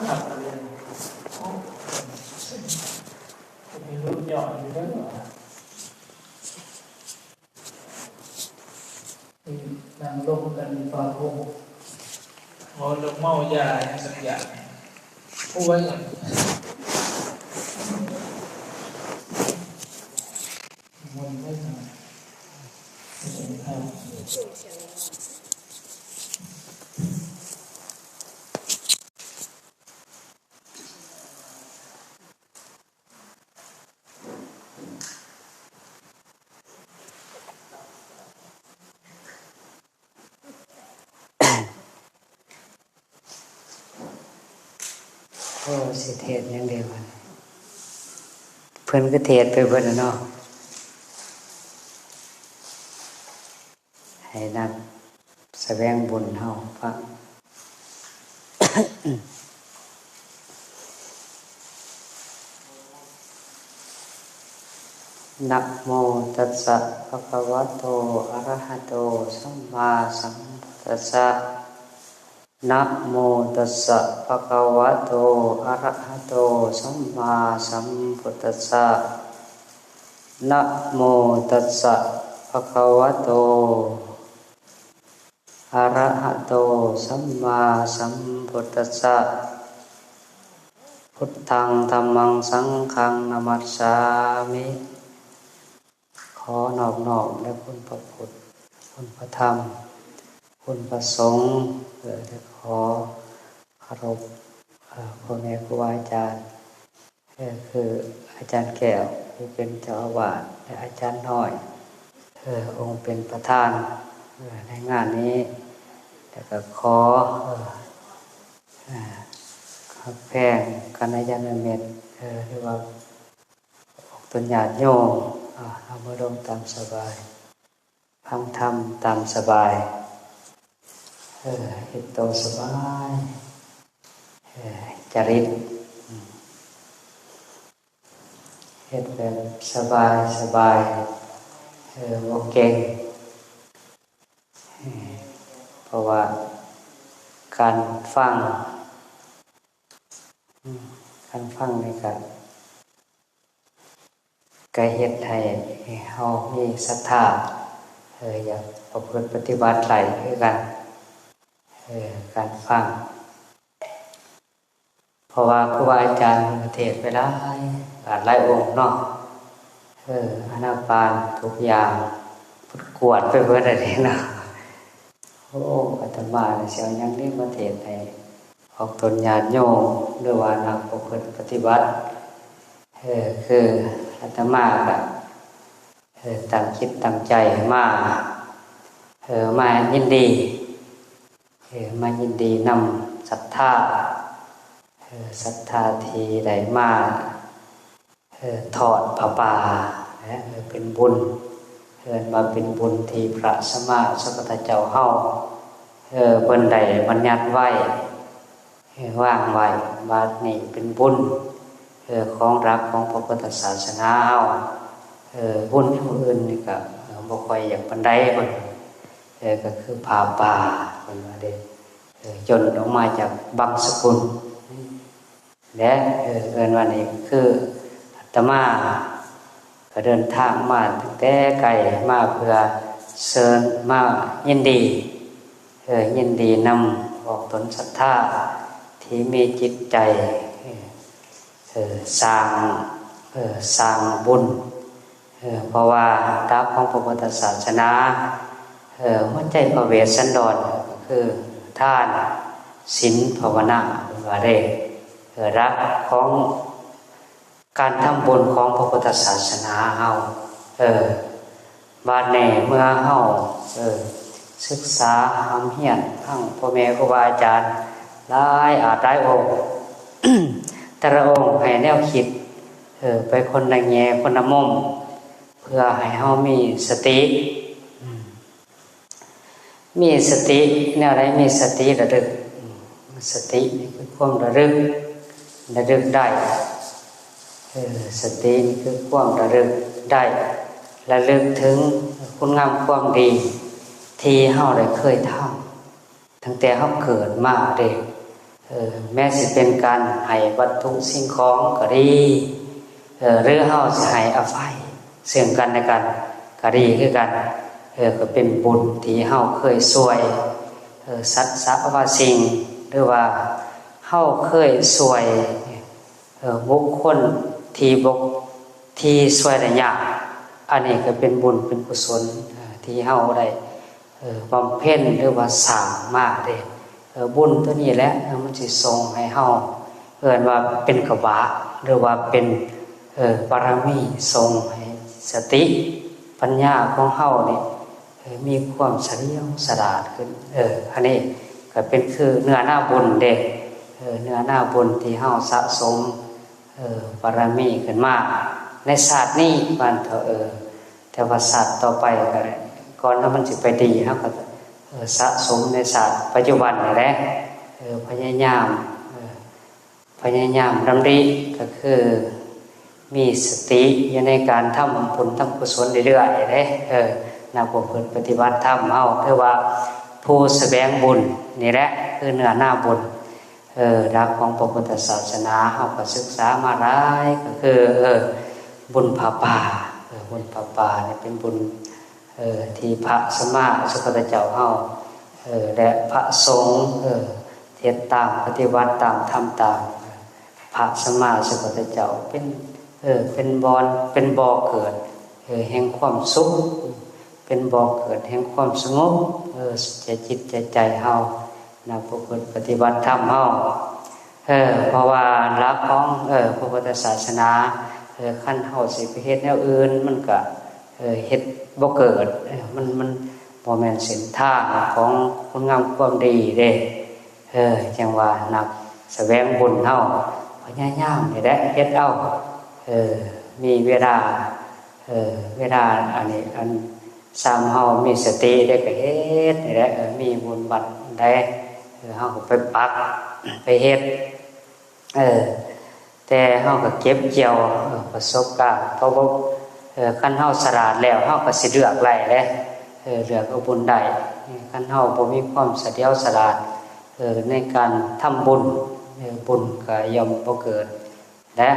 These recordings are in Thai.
ขับอะไรมีรุ่นหย่อนอยู่ด้วยเหรอนั่งลงกันฟาโฮโอ้ลงเมายาสักอย่างพูดไว้ก่อนวนไว้ก่อนไม่ใช่ใครสิเทศอย่างเดียวเพิ่นก็เทศไปเบิดเนาะให้นักแสวงบุญเฮาฟัง นะโมตัสสะภะคะวะโตอะระหะโตสัมมาสัมพุทธัสสะนะโมตัสสะภะคะวะโตอะระหะโตสัมมาสัมพุทธัสสะนะโมตัสสะภะคะวะโตอะระหะโตสัมมาสัมพุทธัสสะพุทธังธัมมังสังฆังนะมัสสามิขอนอบน้อมในคุณพระพุทธคุณพระธรรมคุณพระสงฆ์และขอเคารพพ่อแม่ครูอาจารย์คืออาจารย์แก้วที่เป็นเจ้าอาวาสและอาจารย์น้อยองค์เป็นประธานในงานนี้แล้วก็ขอขับแพงกัลยาณมิตรหรือว่าตุญญาติโยมเอามาลงตามสบายฟังธรรมตามสบายเฮ็ดโตสบายจริตเฮ็ดแบบสบายสบายบ่เก่งเพราะว่าการฟังนี่ก็เฮ็ดให้เฮามีศรัทธาอยากประพฤติปฏิบัติหลายคือกันการฟังเพราะว่าครูบาอาจารย์ประเทศไปหลายองค์เนาะอานาปานทุกอย่างกวดไปเบิดอะไรเนาะโอ้อาตมาเสียวยังนี่ประเทศให้ออกตนญาติโยมหรือว่านักประพฤติปฏิบัติคืออาตมาก็ตั้งคิดตั้งใจมายินดีนำศรัทธาที่ได้มาทอดผ้าป่าเป็นบุญมาเป็นบุญที่พระสัมมาสัมพุทธเจ้าเฮาเพิ่นได้บัญญัติไว้วางไว้ว่านี่เป็นบุญของรักของพระพุทธศาสนาเฮาบุญผู้อื่นนี่ก็บ่ค่อยอยากปานใดเพิ่นก็คือผ้าป่าเพิ่นว่าเด้จนออกมาจากบางสกุลและเอิ้นว่านี่คืออาตมาก็เดินทางมาตั้งแต่ไกลมาเพื่อเชิญมายินดีนำออกตนศรัทธาที่มีจิตใจสร้างบุญเพราะว่าตามของพระพุทธศาสนาหัวใจพระเวสสันดรคือทานศีลภาวนาว่าได้รักของการทำบุญของพระพุทธศาสนาเฮาบาดนี้เมื่อเฮาศึกษาหำเฮียนทั้งพ่อแม่ครูบาอาจารย์หลายองค์ แต่ละองค์ให้แนวคิดไปคนละแง่คนละมุมเพื่อให้เฮามีสติแนวใดมีสติระลึกสตินี่คือความระลึกได้สตินี่คือความระลึกได้ระลึกถึงคุณงามความดีที่เฮาได้เคยทำตั้งแต่เฮาเกิดมาเด้ แม้สิเป็นการให้วัตถุสิ่งของก็ดีหรือเฮาสิให้อภัยซึ่งกันและกันก็ดีคือกันก็เป็นบุญที่เฮาเคยช่วยสัตว์สรรพสิ่งหรือว่าเฮาเคยช่วยบุคคลที่ช่วยได้ยากอันนี้ก็เป็นบุญเป็นกุศลที่เฮาได้บำเพ็ญหรือว่าสร้างมาเด้บุญตัวนี้แหละมันสิส่งให้เฮาเอิ้นว่าเป็นกบะหรือว่าเป็นบารมีส่งให้สติปัญญาของเฮานี่มีความเฉลียวฉลาดขึ้นอันนี้ก็เป็นคือเนื้อหน้าบุญเด้เนื้อหน้าบุญที่เฮาสะสมบารมีขึ้นมาในศาสตร์นี้บ้านเถอะแต่ว่าศาสตร์ต่อไปก็ก่อนถ้ามันสิไปดีเฮาก็สะสมในศาสตร์ปัจจุบันนี่แหละพยายามดำริก็คือมีสติอยู่ในการทำบุญทำกุศลเรื่อยๆเด้นักบวชปฏิบัติธรรมเฮาคือว่าผู้แสวงบุญนี่แหละคือเนื้อหน้าบุญหลักของพระพุทธศาสนาเฮาก็ศึกษามาหลายก็คือบุญผาป่าบุญผาป่าเนี่ยเป็นบุญที่พระสัมมาสัมพุทธเจ้าเฮาและพระสงฆ์เทศตามปฏิบัติตามทำตามพระสัมมาสัมพุทธเจ้าเป็นบ่อเกิดแห่งความสุขเป็นบ่อเกิดแห่งความสงบใจจิตใจเฮานักปฏิบัติธรรมเฮาเพราะว่าหลักของพระพุทธศาสนาคันเฮาสิไปเฮ็ดแนวอื่นมันก็เฮ็ดบ่เกิดมันบ่แม่นเส้นทางของคุณงามความดีเด้จังว่านักแสวงบุญเฮาพยายามนี่แหละเฮ็ดเอามีเวลาอันนี้อันสามเฮามีสติได้ก็เฮ็ดนี่แหละมีบุญบัตรได้เฮาก็ไปปักไปเฮ็ดแต่เฮาก็เก็บเกี่ยวประสบการณ์เพราะว่าคันเฮาฉลาดแล้วเฮาก็สิเลือกไล่เด้เลือกเอาบุญได้คันเฮาบ่มีความเฉลียวฉลาดในการทำบุญบุญก็ย่อมบ่เกิดและ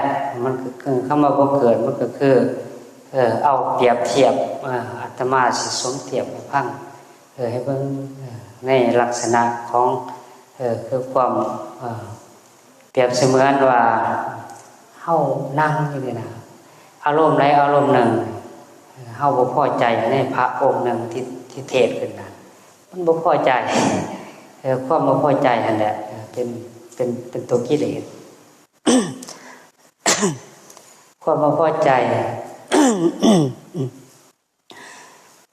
มันก็คือคำว่าบ่เกิดมันก็คือเอาเปรียบเทียบอาตมาสิสมเทียบให้ฟังให้เบิ่งในลักษณะของคือความเปรียบเสมือนว่าเฮานั่งอยู่นี่นะอารมณ์ใดอารมณ์หนึ่งเฮาบ่พอใจในพระองค์หนึ่งที่เทศน์ขึ้นนั้นมันบ่พอใจความบ่พอใจนั่นแหละเป็นตัวกิเลส ความบ่พอใจ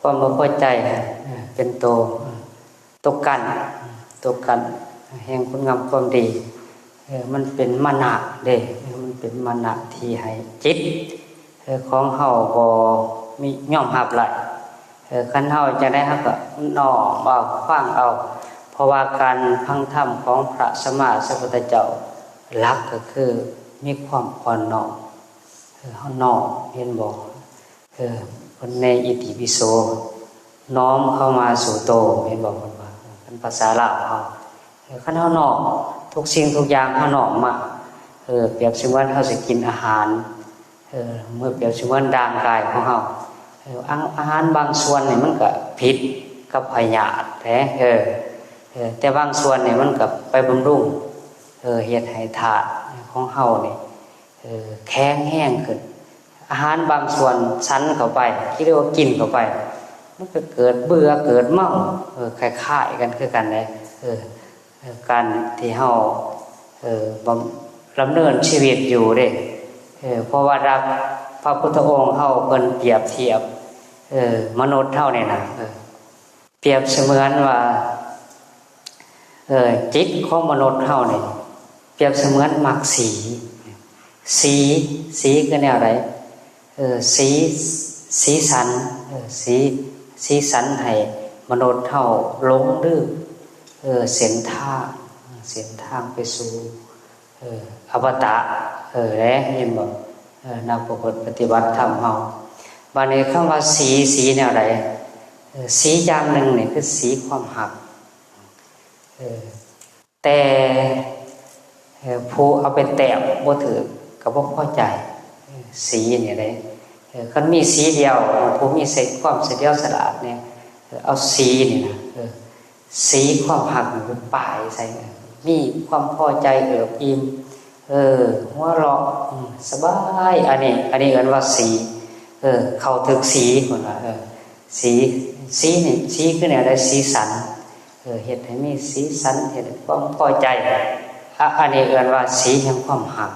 ความบ่พอใจเป็นตัวกันแห่งคุณงามความดีมันเป็นมานะเด้มันเป็นมานะที่ให้จิตของเฮาบ่มียอมรับไหลคันเฮาจะได้เฮาก็น้อมเอาฟังเอาเพราะว่าการฟังธรรมของพระสัมมาสัมพุทธเจ้าหลักก็คือมีความอ่อนน้อมเฮาน้อมเห็นบ่คนในอิติปิโสน้อมเข้ามาสู่โตเห็นบ่เพิ่นว่าเป็นภาษาลาวเฮาคันเฮาน้อมทุกสิ่งทุกอย่างเฮาน้อมมาเปรียบเสมือนเฮาสิกินอาหารเมื่อเปรียบเสมือนร่างกายของเฮาอาหารบางส่วนนี่มันก็ผิดกับพยาธิแท้แต่บางส่วนนี่มันก็ไปบำรุงเฮ็ดให้ธาตุของเฮานี่แข็งแรงขึ้นอาหารบางส่วนชั้นเข้าไปที่เรียกว่ากินเข้าไปมันก็เกิดเบื่อเกิดเมาคล้ายๆกันคือกันเลยการที่เฮาดำเนินชีวิตอยู่เด้เพราะว่ารักพระพุทธองค์เฮาเพิ่นเปรียบเทียบมนุษย์เฮาเนี่ยนะเปรียบเสมือนว่าจิตของมนุษย์เฮานี่เปรียบเสมือนมักสีคือแนวใดสีสันสีสันให้มนุษย์เฮาหลงลืมเส้นทางไปสู่อวตารแล้วเห็นบ่นักปฏิบัติธรรมเฮาบัดนี้คำว่าสีแนวใดสีอย่างหนึ่งนี่คือสีความหักแต่ ผู้เอาไปแต้มบ่ถือก็บ่พอใจสีนี่ได้คันมีสีเดียวผู้มีเสร็จความเสียเดียวสลาดเนี่ยเอาสีนี่นะสีความหักเป็นป้ายใส่มีความพอใจเอิบอิ่มหัวเราะสบายอันนี้เอิ้นว่าสีเข้าถึงสีพุ่นว่าสีนี่สีคือแนวใดสีสันเฮ็ดให้มีสีสันเฮ็ดให้ความพอใจอันนี้เอิ้นว่าสีแห่งความหัก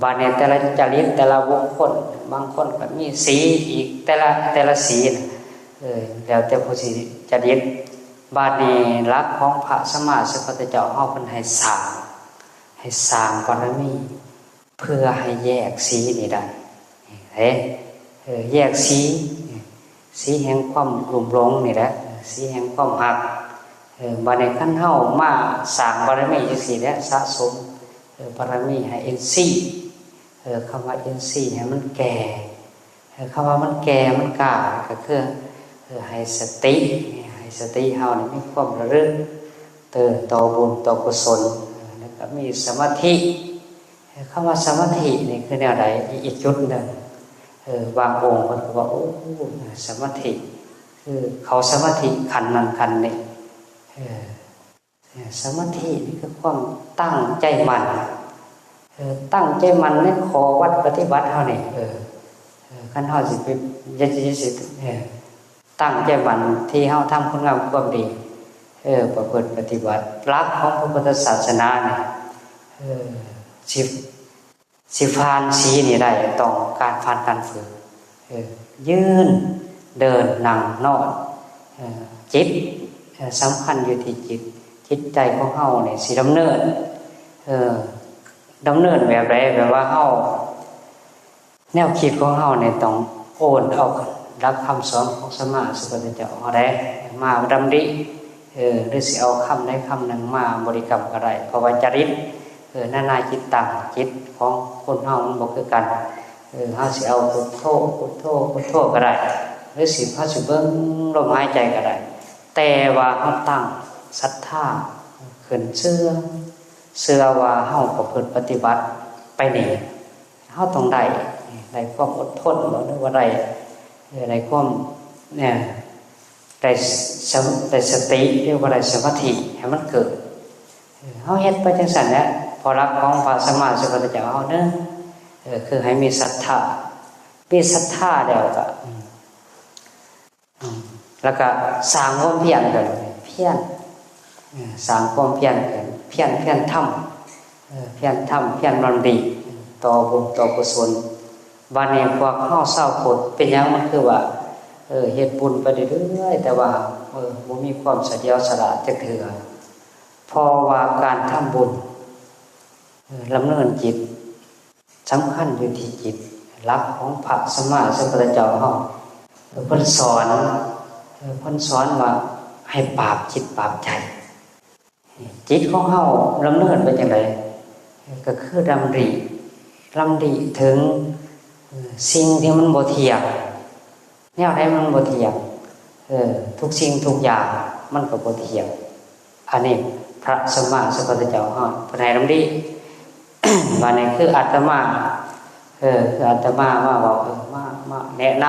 บาดนี้แต่ละจริตแต่ละบุคคลบางคนก็มีสีอีกแต่ละสีแล้วแต่ผู้สิจริตบาดนี้หลักของพระสัมมาสัมพุทธเจ้าเฮาเพิ่นให้สร้างบารมีเพื่อให้แยกสีนี่ได้แยกสีแห่งความลุ่มหลงนี่แหละสีแห่งความหักบาดนี้คันเฮามาสร้างบารมีจังซี่แหละสะสมบารมีให้อินทรีย์คำว่าอินทรีย์ให้มันแก่คำว่ามันแก่มันกล้าก็คือให้สติเฮานี่มีความระลึกต่อบุญต่อกุศลแล้วก็มีสมาธิคำว่าสมาธินี่คือแนวใดอีกจุดหนึ่งบางองค์เพิ่นก็ว่าโอ้สมาธิคือเขาสมาธิขันนั้นขันนี้สมาธินี่คือความตั้งใจมั่นตั้งใจมั่นในขอวัดปฏิบัติเฮานี่คันเฮาสิไปสิตั้งใจมั่นที่เฮาทำคุณงามความดีประพฤติปฏิบัติหลักของพระพุทธศาสนาเนี่ยสิผ่านสีนี่ได้ต้องการผ่านการฝึกยืนเดินนั่งนอนจิตสำคัญอยู่ที่จิตใจของเฮาเนี่ยสิดำเนินแบบไรแบบว่าเฮาแนวคิดของเฮาเนี่ยต้องโอนเอารับคำสอนของสมมาสัมพุทธเจ้าเอาได้มาดำริหรือสิเอาคำใดคำหนึ่งมาบริกรรมก็ได้เพราะว่าจริตนานาจิตตังจิตของคนเฮามันบ่คือกันเฮาสิเอาพุทโธก็ได้หรือสิเฮาสิเบิ่งลมหายใจก็ได้แต่ว่าเฮาตั้งศรัทธาขึ้นเชื่อว่าเฮาประพฤติปฏิบัติไปนี่เฮาต้องได้ความอดทนหรือว่าได้ความเนี่ยได้สติเรียกว่าได้สมาธิให้มันเกิดเฮาเฮ็ดไปจังซั่นแหละพอรักของพระสัมมาสัมพุทธเจ้าเฮาเด้อคือให้มีศรัทธาแล้วก็แล้วก็สร้างความเพียรกันสร้างความเพียรกันเพียรทำเพียรมันดีต่อบุญต่อกุศลบัดนี้พวกเฮาเศร้าโพดเป็นหยังมันคือว่าเฮ็ดบุญไปเรื่อยๆแต่ว่าบ่มีความเสียสละจักเทื่อเพราะว่าการทำบุญดำเนินจิตสำคัญอยู่ที่จิตหลักของพระสัมมาสัมพุทธเจ้าเฮาเพิ่นสอนว่าให้ปราบจิตปราบใจจิตของเฮาดำเนินไปจังไดก็คือดำริถึงสิ่งที่มันบ่เที่ยงแนวใดมันบ่เที่ยงทุกสิ่งทุกอย่างมันก็บ่เที่ยงอันนี้พระสัมมาสัมพุทธเจ้าเฮาเพิ่นให้ดำริว่านี่คืออาตมาว่าบอกมาแนะน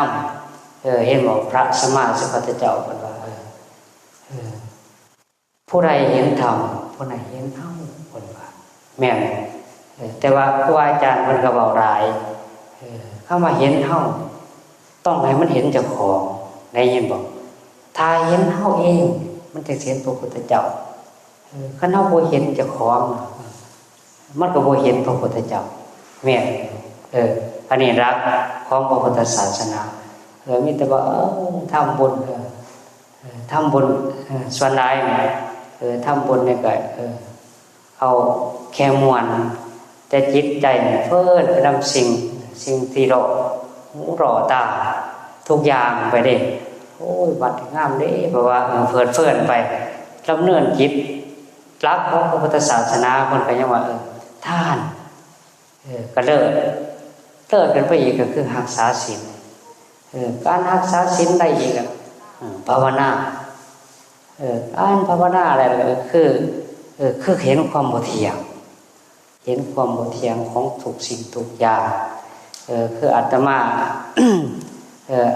ำเห็นบอกพระสัมมาสัมพุทธเจ้าเพิ่นว่าผู้ใดเห็นธรรมผู้ใดเห็นเฮาเพิ่นว่าแม่นแต่ว่าครูอาจารย์เพิ่นก็เว้าหลายเข้ามาเห็นเฮาต้องให้มันเห็นเจ้าของได้ยินบ่ถ้าเห็นเฮาเองมันจะเห็นพระพุทธเจ้าคันเฮาบ่เห็นเจ้าของมันก็บ่เห็นพระพุทธเจ้าแม่นอันนี้รักของพระพุทธศาสนามีแต่ว่าทำบุญส่วนใดทำบุญนี่ก็เอาแค่มวนแต่จิตใจเพิ่นไปนำสิ่งที่เราหูรอตาทุกอย่างไปเด้โอ้ยวัดงามเด้เพราะว่าเฟิ่นไปดำเนินจิตรักของพระพุทธศาสนาคนก็ยังว่าท่านก็เลิศกันไปอีกก็คือรักษาศีลการรักษาศีลได้อีกภาวนาการภาวนาอะไรก็คือเห็นความบ่เที่ยง เห็นความบ่เที่ยงของทุกสิ่งทุกอย่างคืออาตมา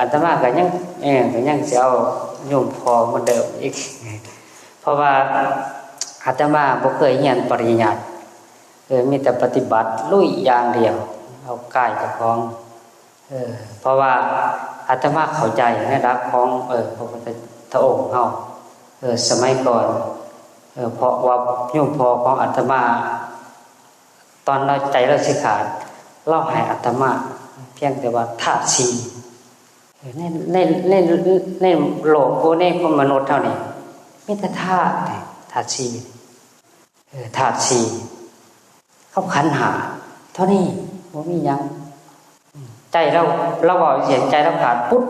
อาตมาก็ยังสิเอาโยมพอเหมือนเดิมอีกเพราะว่าอาตมาบ่เคยเรียนปริญญามีแต่ปฏิบัติลุยอย่างเดียวเอากายเจ้าของเพราะว่าอาตมาเข้าใจในหลักของพระพุทธองค์เฮาสมัยก่อนเพราะว่าโยมพ่อของอาตมาตอนเราใจเราสิขาดเล่าให้อาตมาเพียงแต่ว่าธาตุสี่ในโลกโกในของมนุษย์เท่านี้มีแต่ธาตุสี่ธาตุสี่เขาขันธ์ห้าเท่านี้บ่มีหยังใจเราบอกเสียใจเราขาดปุ๊บ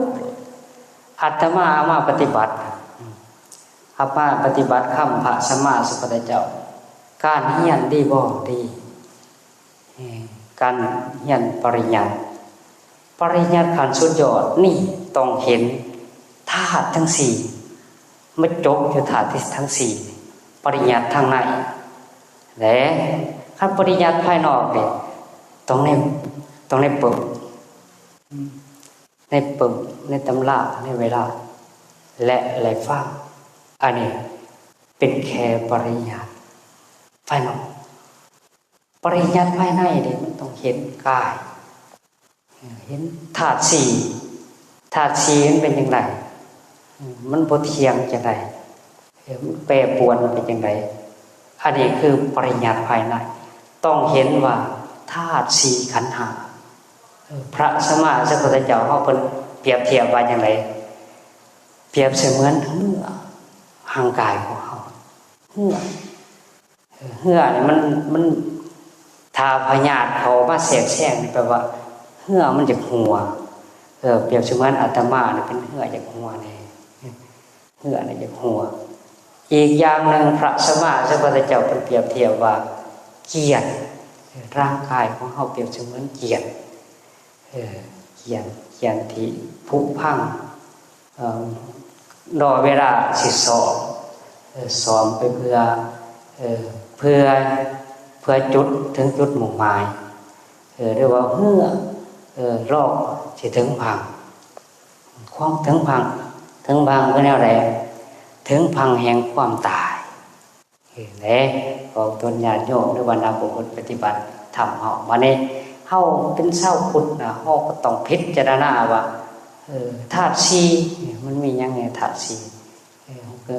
อาตมาเอามาปฏิบัติอามาปฏิบัติคำพระสัมมาสัมพุทธเจ้าการเรียนดีบ่ดีการเรียนปริญญาขั้นสุดยอดนี่ต้องเห็นธาตุทั้งสี่ไม่จบอยู่ธาตุทั้งสี่ปริญญาทางในและขั้นปริญญาภายนอกเนี่ยต้องในเปิดในตำราในเวลาและอะไรฟังอันนี้เป็นแค่ปริญญาภายนอกปริญญาภายในเนี่ยมันต้องเห็นกายเห็นธาตุสี่มันเป็นอย่างไรมันบ่เที่ยงจังไดมันแปรปรวนเป็นอย่างไรอันนี้คือปริญญาภายในต้องเห็นว่าธาตุสี่ขันธ์ห้าพระสัมมาสัมพุทธเจ้าเฮาเพิ่นเปรียบเทียบว่าจังไดเปรียบเสมือนเหือห่างกายของเฮาเหือนี่มันทาพยาธิเขามาแทรกแซงนี่แปลว่าเหือมันจะหัวเปรียบเสมือนอาตมานี่เป็นเหือจากหัวนี่เหือนี่จากหัวอีกอย่างนึงพระสัมมาสัมพุทธเจ้าเพิ่นเปรียบเทียบว่าเกียรติร่างกายของเฮาเปรียบเสมือนเกียรติที่ผุพังรอเวลาสิสอบไปเพื่อจุดถึงจุดมุ่งหมายเรียกว่าเหือรอสิถึงพังความถึงพังคือแนวใดถึงพังแห่งความตายและของตนญาติโยมหรือว่านักปฏิบัติธรรมเฮามานี่เฮาเป็นชาวพุทธนะเฮาก็ต้องพิจารณาว่าธาตุสี่มันมีหยังไงธาตุสี่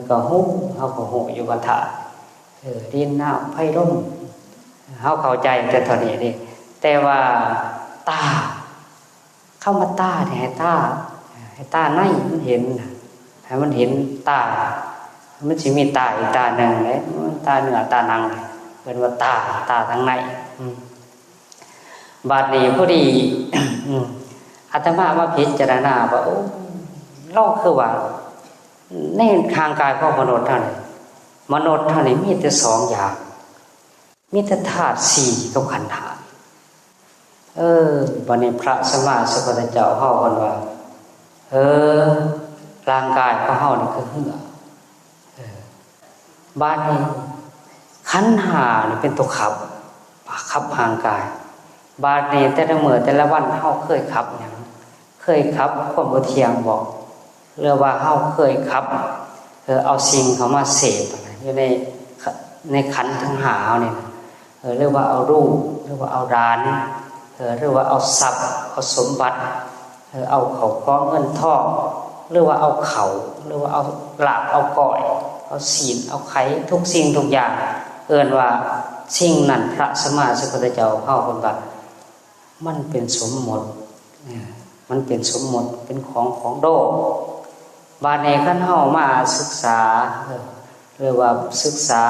ก็ฮู้เฮาก็ฮู้อยู่ว่าธาตุดินน้ำไฟลมเฮาเข้าใจแต่เท่านี้นี่แต่ว่าตาเข้ามาตาเนี่ยให้ตาในมันเห็นให้มันเห็นตามันสิมีตาอีกตาหนึ่งเลยตาเหนือตาหนังเป็นว่าตาทางในบาดนี้พอดีอาตมามาพิจารณาว่าโอ้เราคือว่าในทางกายของมนุษย์เท่านี้มีแต่สองอย่างมีแต่ธาตุสี่กับขันธ์ห้าวันนี้พระสัมมาสัมพุทธเจ้าเฮาเพิ่นว่าร่างกายของเฮานี่คือเหือบาดนี้ขันธ์ห้านี่เป็นตัวขับร่างกายบาดนี้แต่ละมื้อแต่ละวันเฮาเคยขับหยังเคยขับความบ่เที่ยงบอกหรือว่าเฮาเคยขับเอาสิ่งเข้ามาเสพอยู่ในขันธ์ทั้งห้าเฮานี่เรียกว่าเอารูปหรือว่าเอาร้านหรือว่าเอาทรัพย์เอาสมบัติเอาเขาของเงินทองหรือว่าเอาเขาหรือว่าเอาลาภเอาก้อยเอาศีลเอาไข่ทุกสิ่งทุกอย่างเอิ้นว่าสิ่งนั้นพระสัมมาสัมพุทธเจ้าเฮาเพิ่นว่ามันเป็นสมมติเป็นของโลกบาดนี้คันเฮามาศึกษาหรือว่าศึกษา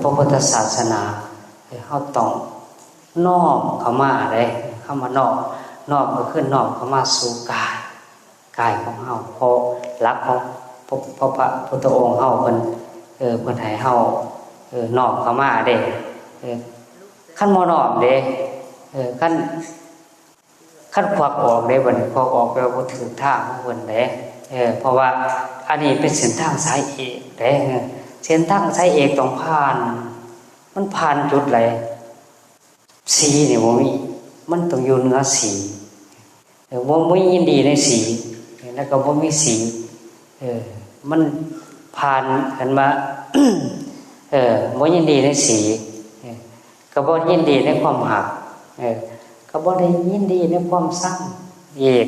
พระพุทธศาสนาเฮาต้องน้อมเข้ามาได้เข้ามานอบก็คือน้อมเข้ามาสู่กายของเฮาเพราะหลักของพระพุทธองค์เฮาเพิ่นให้เฮาน้อมเข้ามาเด้คันบ่น้อมเด้คันควักออกเด้บัดนี้ควักออกแล้วบ่ถูกทางของเพิ่นเด้เพราะว่าอันนี้เป็นเส้นทางสายเอกเด้เส้นทางสายเอกต้องผ่าน มันผ่านจุดไหนสีนี่บ่มีมันต้องอยู่เหนือสีบ่มียินดีในสีแล้วก็บ่มีสีมันผ่านกันมา บ่ยินดีในสีก็บ่ยินดีในความหักก็บ่ได้ยินดีในความสร้างอีก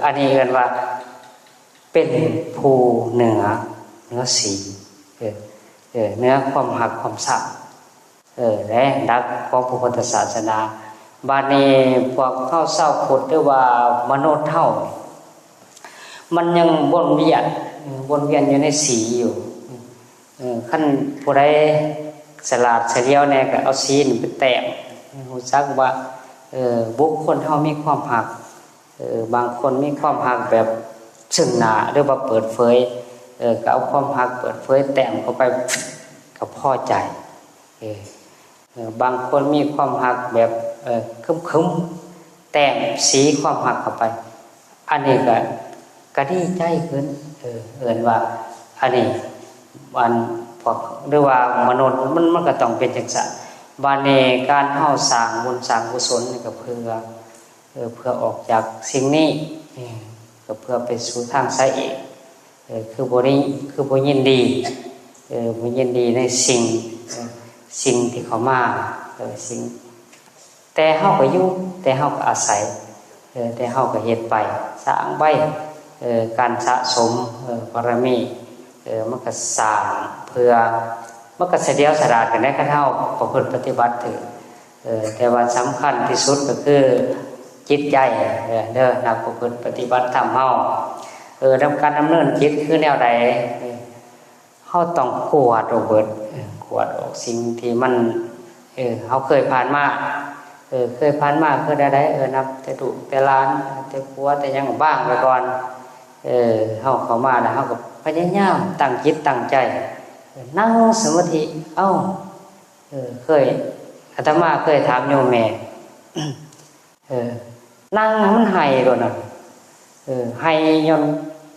อันนี้เอิ้นว่าเป็นผู้เหนือสีเหนือความหักความสร้างและดักของพระพุทธศาสนาบาดนี้พวกเข้าเศร้าพุทธหรือว่ามนุษย์เฮามันยังวนเวียนอยู่ในสีอยู่ขั้นผู้ใดสลาดเฉลียวแน่ก็เอาสีนี่ไปแต้มรู้จักว่าบุคคลเฮามีความหักบางคนมีความหักแบบซึ่งหน้าหรือว่าเปิดเผยก็เอาความหักเปิดเผยแต้มเข้าไปก็พอใจบางคนมีความหักแบบคึมๆแต่งสีความหักเข้าไปอันนี้ก็ดีใจขึ้นเอิ้นว่าอันนี้วันพวกหรือว่ามนุษย์มันก็ต้องเป็นจังซั่นบาดนี้การเฮาสร้างบุญสร้างกุศลนี่ก็เพื่อออกจากสิ่งนี้ก็เพื่อไปสู่ทางสายเอกคือบ่ยินดีบ่ยินดีในสิ่งที่เขามาสิ่งแต่เฮาก็อยู่แต่เฮาก็อาศัยแต่เฮาก็เฮ็ดไปสร้างไว้การสะสมบารมีมันก็สร้างเพื่อมันก็เสียสละกันได้คันเฮาประพฤติปฏิบัติถือแต่ว่าสำคัญที่สุดก็คือจิตใจเด้อนักประพฤติปฏิบัติธรรมเฮาดำการดำเนินจิตคือแนวใดเฮาต้องกวาดออกเบิดกวาดออกสิ่งที่มันเฮาเคยผ่านมาคือได้นับแต่ดุแต่ล้านแต่ผัวแต่ยังบ้างไปก่อนเฮาเข้ามาแล้วเฮาก็พยายามตั้งจิตตั้งใจนั่งสมาธิเคยอาตมาเคยถามโยมแม่นั่งมันให้โดนน่ะให้ย้อน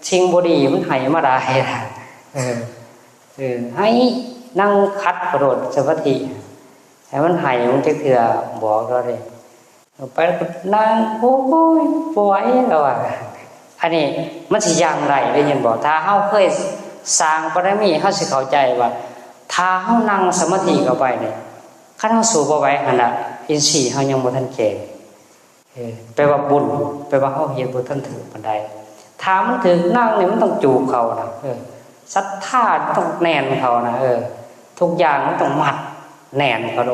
สิ่งบ่ดีมันให้มาได้ให้นั่งคัดกระโดดสมาธิให้มันให้มันเถื่อบอกเราเลยไปนั่งโอ้ยป่วยแล้วอ่ะอันนี้มันสิอย่างไรได้ยินบอกถ้าเฮาเคยสร้างบารมีเฮาสิเข้าใจว่าถ้าเฮานั่งสมาธิเข้าไปเนี่ยคันเฮาสู้บ่ไหวหั่นน่ะอินทรีย์เฮายังบ่ทันแก่แปลว่าบุญแปลว่าเฮาเฮ็ดบ่ทันถึงปานใดถ้ามันถึงนั่งนี่มันต้องจูบเขานะศรัทธาต้องแน่นเขานะทุกอย่างมันต้องมัดแน่นเขาโด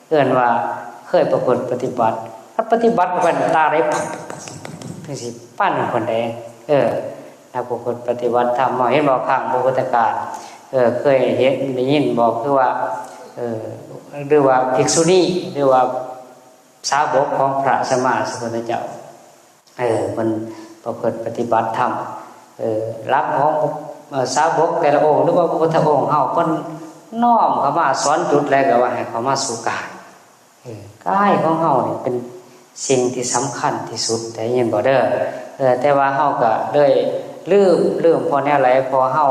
เอิ้นว่าเคยประพฤติปฏิบัติถ้าปฏิบัติเป็นตาได้จังซี่ปั้นคนใดนักประพฤติปฏิบัติธรรมเห็นบ่ข้างพระพุทธการเคยเห็นได้ยินบอกคือว่าหรือว่าภิกษุณีหรือว่าสาวกของพระสัมมาสัมพุทธเจ้ามันประพฤติปฏิบัติธรรมรักของสาวกแต่ละองค์หรือว่าพระพุทธองค์เฮาเพิ่นน้อมเข้ามาสอนจุดแรกก็ว่าให้เข้ามาสู่กายกายของเฮานี่เป็นสิ่งที่สำคัญที่สุดแต่ยินบ่เด้อแต่ว่าเฮาก็เลยลืมพอแนวไหลพอเฮา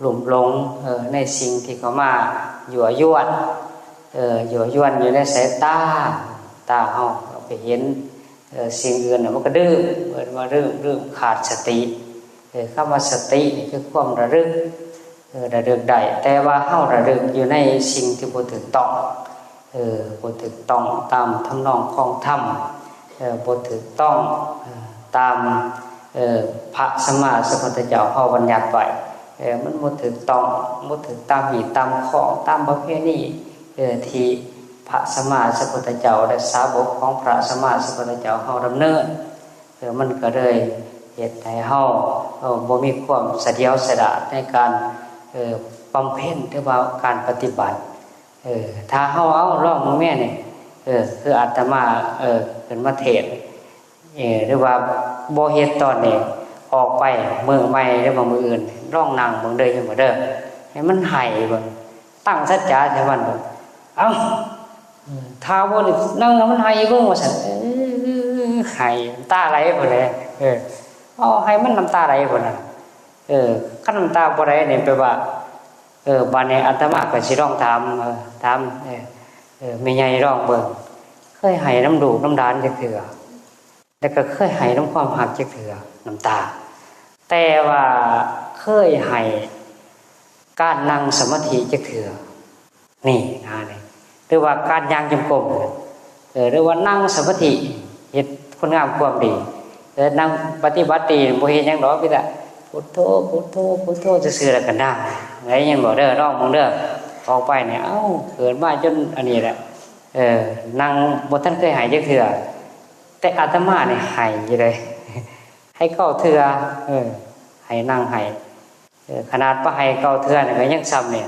หลุ่มหลงในสิ่งที่เข้ามายั่วยวนอยู่ในสายตาเฮาไปเห็นสิ่งอื่นน่ะมันก็ดื้อเอิ้นว่าดื้อขาดสติคำว่าสตินี่คือความระลึกได้แต่ว่าเฮาระลึกอยู่ในสิ่งที่บ่ถูกต้องบ่ถูกต้องตามทำนองของธรรมบ่ถูกต้องตามพระสัมมาสัมพุทธเจ้าเฮาบัญญัติไว้มันบ่ถูกต้องบ่ถูกตามหีตามของตามประเพณีที่พระสัมมาสัมพุทธเจ้าและสาวกของพระสัมมาสัมพุทธเจ้าเฮาดำเนินมันก็เลยเฮ็ดให้เฮาบ่มีความเสถียรสะดาดในการบำเพ็ญหรือว่าการปฏิบัติถ้าเฮาเอาลองมึงแม่นี่คืออาตมาเป็นมาเทศหรือว่าบ่เฮ็ดตอนนี้ออกไปมื้อใหม่หรือว่ามื้ออื่นลองนั่งเบิ่งเด้อจังบ่เด้อให้มันให้เบิ่งตั้งสัจจะใส่มันเบิ่งเอ้าถ้าบ่นั่งมันให้เบิ่งว่าซั่นให้ตาไหลพุ่นแหละเอาให้มันน้ำตาไหลพุ่นน่ะคันน้ำตาบ่ไหลนี่แปลว่า บัดนี้อาตมาก็สิร้องถามแม่ใหญ่ร้องเบิ่งเคยให้น้ำดูกน้ำดานจักเถื่อแล้วก็เคยให้น้ำความหักจักเถื่อน้ำตาแต่ว่าเคยให้การนั่งสมาธิจักเถื่อนี่นะนี่หรือว่าการย่างจงกรมหรือว่านั่งสมาธิเฮ็ดคุณงามความดีนั่งปฏิบัติดีบ่เฮ็ดหยังดอกพี่ละพุทโธพุทโธพุทโธซื่อๆแล้วก็นั่งไงยังบ่เด้อร้องมึงเด้อออกไปเนี่ยเอ้าเกิดมาจนอันนี้แหละนั่งบ่ทันเคยหายจักเทื่อแต่อาตมาเนี่ยหายอยู่เลยให้เก้าเทื่อให้นั่งให้ขนาดบ่ให้เก้าเทื่อเนี่ยก็ยังซ้ำเนี่ย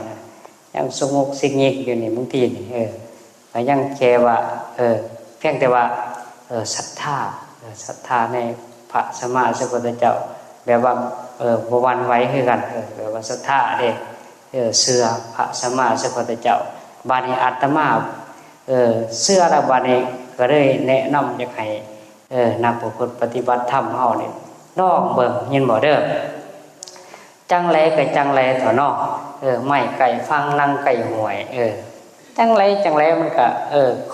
ยังสงบสิกงิกอยู่นี่บางทีนี่ก็ยังแค่ว่าเพียงแต่ว่าศรัทธาในพระสัมมาสัมพุทธเจ้าแบบว่าบ่หวั่นไหวคือกันแบบว่าศรัทธาเด้เชื่อพระสัมมาสัมพุทธเจ้าบัดนี้อาตมาเชื่อแล้วบัดนี้ก็เลยแนะนำอยากให้นักปฏิบัติธรรมเฮานี่น้องเบิ่งยินบ่เด้อจังไรก็จังไรเถอะเนาะไม่ไก่ฟังนั่งไก่หวยจังไรมันก็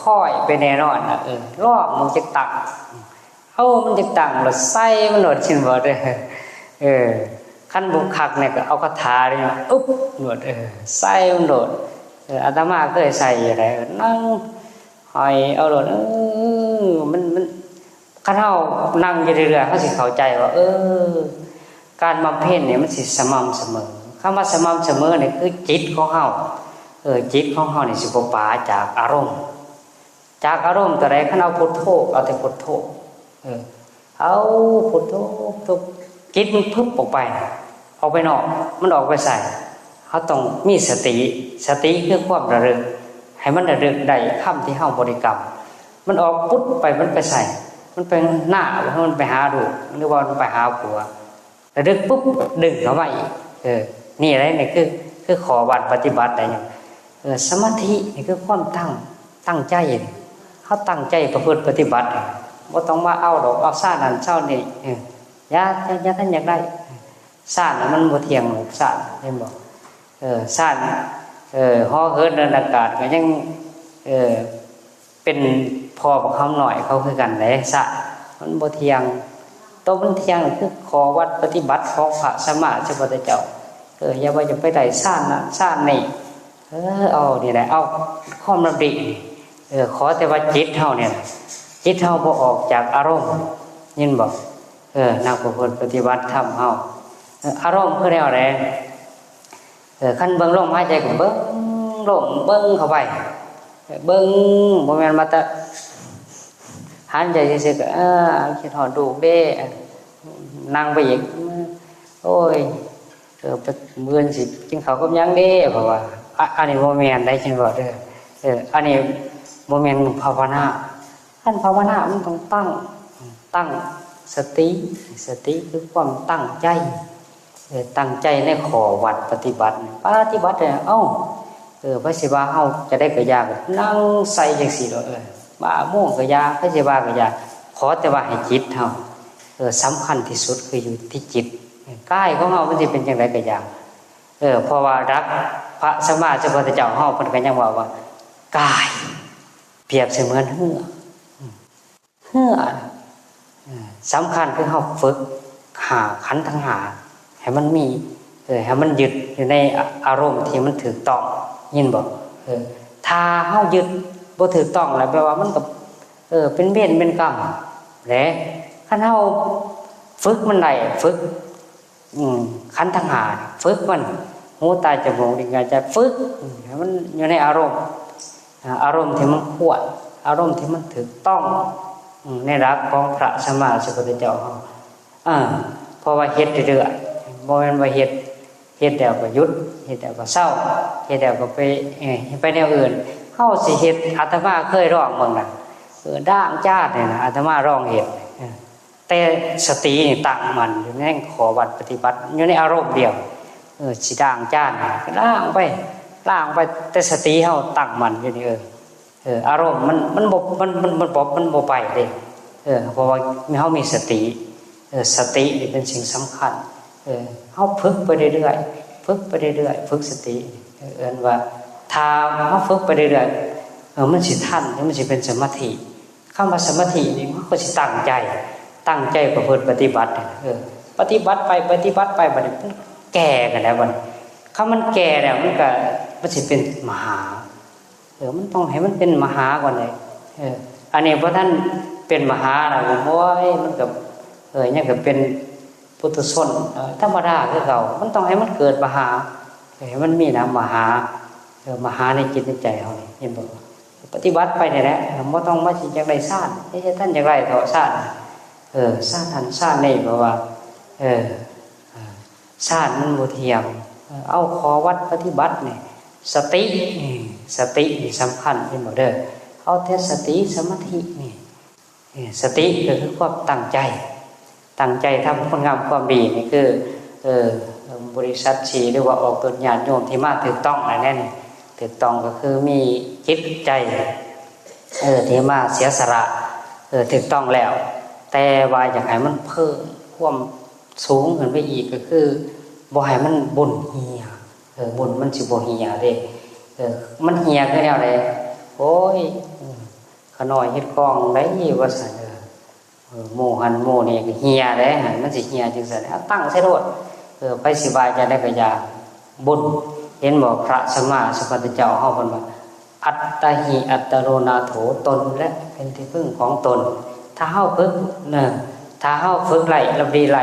ค่อยไปแน่นอนรอบมันจะตักมันจะตังแล้วใส่มันโดดชินบ่เด้อขั้นบุกคักเนี่ยก็เอาคาถาเลยอุ๊บโดดใส่มันโดดอาตมาเคยใส่อะไรนั่งหอยเอาโดดมันขั้นเฮานั่งอยู่เรื่อยๆเฮาสิเข้าใจว่าการบำเพ็ญเนี่ยมันสิสม่ำเสมอคำว่าสม่ำเสมอเนี่ยคือจิตของเฮาจิตของเฮานี่สิบ่ปราจากอารมณ์แต่ใดคันเอาพุทโธเอาแต่พุทโธเอาพุทโธทุกจิตมันพึบออกไปนอกมันออกไปใส่เขาต้องมีสติคือความระลึกให้มันระลึกได้คำที่เฮาบริกรรมมันออกปุ๊บไปมันไปใส่มันเป็นหน้ามันไปหาดูหรือว่ามันไปหาผัวระลึกปุ๊บดึงเข้ามาอีกนี่อะไรนี่คือขอวัดปฏิบัติอะไรอย่างสมาธินี่คือความตั้งใจเขาตั้งใจประพฤติปฏิบัติบ่ต้องมาเอาดอกเอาซ่านั่นเช้านี่อย่าท่านอยากได้ซ่าน่ะมันบ่เที่ยงหรอกซ่าเห็นบ่ซ่าฮอเฮิร์นในอากาศก็ยังเป็นพอกับเขาหน่อยเขาคือกันเลยซ่ามันบ่เที่ยงตัวมันเที่ยงคือขอวัดปฏิบัติของพระสัมมาสัมพุทธเจ้าอย่าว่าจะไปได้ซ่าน่ะซ่านี่เอานี่แหละเอาข้อมระดิขอแต่ว่าจิตเฮาเนี่ยจิตเฮาบ่ออกจากอารมณ์ยินบ่นักปฏิบัติธรรมเฮาอารมณ์คือแนวใดคันเบิ่งลมหายใจก็เบิ่งลมเบิ่งเข้าไปเบิ่งบ่แม่นมาแต่หันใจซื่อๆก็คิดฮอดลูกเด้นั่งไปอีกโอ้ยมื้อสิกินข้าวกับหยังเด้เพราะว่าอันนี้บ่แม่นได้จังบ่เด้ออันนี้บ่แม่นภาวนาขั้นภาวนามันต้องตั้งสติคือความตั้งใจในขอวัดปฏิบัติเนี่ยพระศิวะเฮาจะได้กระยานั่งใส่จังซี่เนาะบ้าม่วงกระยาพระศิวะกระยาขอแต่ว่าให้จิตเฮาสำคัญที่สุดคืออยู่ที่จิตกายของเฮามันสิเป็นจังได๋กระยาเพราะว่ารักพระสัมมาสัมพุทธเจ้าเฮาเพิ่นก็ยังว่ากายเปรียบเสมือนเหือสำคัญคือเขาฝึกหาขันธ์ทั้งหาให้มันมีให้มันยึดอยู่ในอารมณ์ที่มันถูกต้องยินบอกถ้าเขายึดบ่ถูกต้องแล้วแปลว่ามันก็เป็นเวรเป็นกรรมแหละคันเขาฝึกมันได้ฝึกขันธ์ทั้งหาฝึกมันหูตาจมูกลิ้นกายใจฝึกให้มันอยู่ในอารมณ์ที่มันควรอารมณ์ที่มันถูกต้องในรักของพระสัมมาสัมพุทธเจ้าเพราะว่าเฮ็ดเรื่อยๆบ่แม่นว่าเฮ็ดแล้วก็หยุดเฮ็ดแล้วก็เศร้าเฮ็ดแล้วก็ไปแนวอื่นเฮาสิเฮ็ดอาตมาเคยร้องเบิ่งน่ะด่างจ้าเนี่ยนะอาตมาร้องเฮ็ดแต่สตินี่ตั้งมันอยู่ในขอวัดปฏิบัติอยู่ในอารมณ์เดียวสิด่างจ้าล้างไปแต่สติเฮาตั้งมันอยู่นี่อารมณ์มันบ่ไปเด้เพราะว่าเฮามีสตินี่เป็นสิ่งสำคัญเฮาฝึกไปเรื่อยๆฝึ ฝึกไปเรื่อยๆฝึกสติเอิ้นว่าถ้าเฮาฝึกไปเรื่อยๆมันสิทันมันสิเป็นสมาธิคำว่าสมาธินี่มันก็สิตั้งใจประพฤติปฏิบัติปฏิบัติไปบัดนี้มันแก่กันแล้วบัดคำมันแก่แล้วมันสิเป็นมหามันต้องให้มันเป็นมหาก่อนเลยอันนี้พอท่านเป็นมหาแล้วโอ้ยมันก็ยังก็เป็นปุถุชนธรรมดาคือเก่ามันต้องให้มันเกิดมหาให้มันมีนะมหาในจิตในใจเฮานี่เห็นบ่ปฏิบัติไปนี่แหละบ่ต้องมาสิจักได้ชาติท่านจักได้เถาะชาติชาติทันชาตินี่เพราะว่าชาติมันบ่เที่ยงเอาขอวัดปฏิบัตินี่สตินี่สำคัญเห็นบ่เด้อเอาแต่สติสมาธินี่สติก็คือความตั้งใจทำคุณงามความดีนี่คือบริษัทชีหรือว่าออกตนญาติโยมที่มาถูกต้องอันนั้นถูกต้องก็คือมีจิตใจที่มาเสียสละถูกต้องแล้วแต่ว่าอยากให้มันเพิ่มความสูงขึ้นไปอีกก็คือบ่ให้มันบุญเหี่ยบุญมันสิบ่เหี่ยเด้มันเหี่ยคือแนวใดโอ้ยขน้อยเฮ็ดกองได้ว่าซั่นหมู่หันหมู่นี่ก็เหี่ยเด้มันสิเหี่ยจังซั่นตั้งใส่โลดไปสิบายใจได้ก็อย่าบุญเห็นบ่พระสัมมาสัมพุทธเจ้าเฮาเพิ่นว่าอัตตหิอัตโรนาโถตนและเป็นที่พึ่งของตนถ้าเฮาฝึกถ้าเฮาฝึกไล่ระดีไล่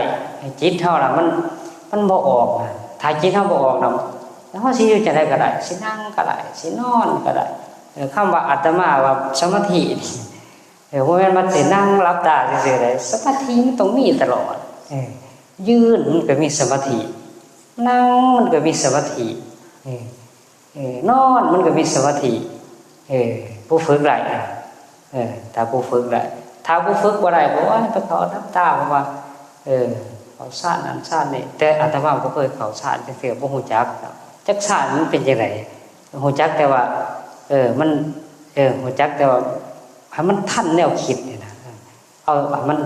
จิตเฮาล่ะมันบ่ออกถ้าจิตเฮาบ่ออกน่ะเฮาสิอยู่จังได๋ก็ได้สินั่งก็ได้สินอนก็ได้คำว่าอาตมาว่าสมาธิบ่แม่นว่าสินั่งหลับตาซื่อๆได้สมาธิมันต้องมีตลอดยืนมันก็มีสมาธินั่งมันก็มีสมาธินอนมันก็มีสมาธิผู้ฝึกได้ถ้าผู้ฝึกได้ถ้าผู้ฝึกบ่ได้บ่ว่าไปเขานับตาเพราะว่าเขาชาตินั้นชาตินี้แต่อาตมาบ่เคยเข้าชาติจังซี่บ่ฮู้จักจักชาติมันเป็นจังได๋ฮู้จักแต่ว่ามันฮู้จักแต่ว่าให้มันทันแนวคิดนี่นะเอามัน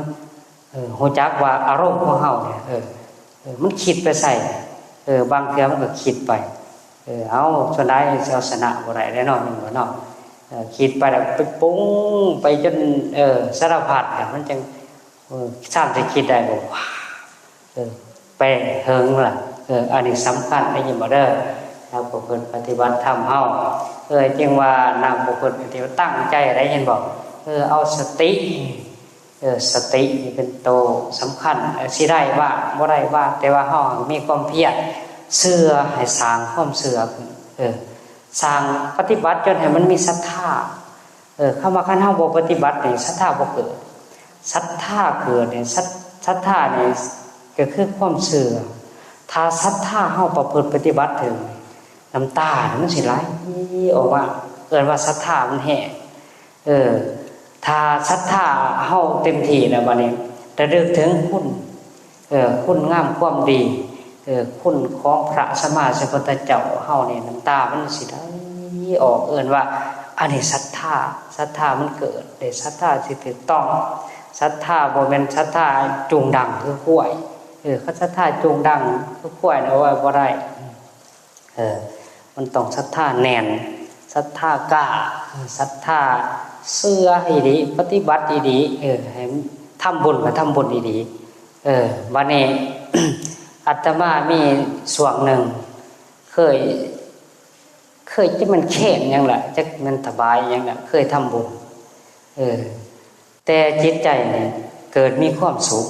ฮู้จักว่าอารมณ์ของเฮาเนี่ยมันคิดไปใส่บางเทื่อมันก็คิดไปเอาสุดท้ายเอาชนะบ่ได้แน่นอนมันบ่เนาะคิดไปแล้วไปปุ้งไปจนสารพัดมันจังสร้างจะคิดได้บ่ว้าไปเฮิงล่ะอันนี้สำคัญได้ยินบ่เด้อเราประพฤติปฏิบัติธรรมเฮาจึงว่านางประพฤติปฏิบัติตั้งใจได้ยินบ่เอาสติสตินี่เป็นโตสำคัญสิได้ว่าบ่ได้ว่าแต่ว่าเฮามีความเพียรเชื่อให้สร้างความเชื่อขึ้นสร้างปฏิบัติจนให้มันมีศรัทธาคำว่าคันเฮาบ่ปฏิบัตินี่ศรัทธาบ่เกิดศรัทธาเกิดนี่ศรัทธานี่ก็คือความเชื่อถ้าศรัทธาเฮาประพฤติปฏิบัติถึงน้ำตามันสิไหลออกมาเอิ้นว่าศรัทธามันแห้งถ้าศรัทธาเฮาเต็มที่แล้วบัดนี้ระลึกถึงคุณงามความดีคุณของพระสัมมาสัมพุทธเจ้าเฮานี่น้ำตามันสิไหลออกเอิ้นว่าอันนี้ศรัทธามันเกิดได้ศรัทธาสิถูกต้องศรัทธาบ่แม่นศรัทธาจูงดังคือข้วยเขาศรัทธาจูงดังคือข้วยเอาไว้บ่ได้มันต้องศรัทธาแน่นศรัทธากล้าศรัทธาเชื่อให้ดีปฏิบัติดีให้ทำบุญก็ทำบุญดีบัดนี้ อาตมามีช่วงหนึ่งเคยจะมันแข็งยังล่ะจะมันสบายยังล่ะเคยทำบุญแต่จิตใจเนี่ยเกิดมีความสุข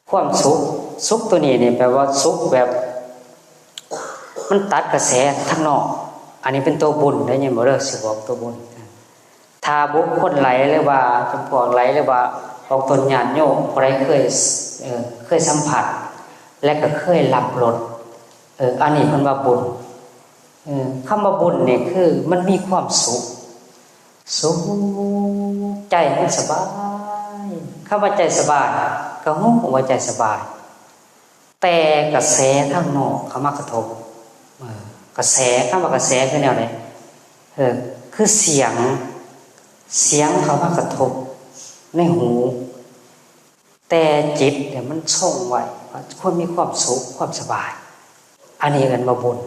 ความสุขตัวนี้เนี่ยแปลว่าสุขแบบมันตัดกระแสทั้งนอกอันนี้เป็นตัวบุญได้ยินบ่เด้อสิบอกตัวบุญถ้าบุคคลไหลหรือว่าจำพวกไหลหรือว่าออกตนญาติโยมใครเคยสัมผัสและก็เคยรับรสอันนี้เพิ่นว่าบุญคำว่าบุญเนี่ยคือมันมีความสุขใจมันสบายคำว่าใจสบายก็ฮู้ว่าใจสบายแต่กระแสข้างนอกเข้ามากระทบกระแสคำว่ากระแสคือแนวไหนคือเสียงเข้ามากระทบในหูแ แต่จิตเนี่ยมันทรงไว้ว่าควรมีความสุขความสบายอันนี้กันมาบุญ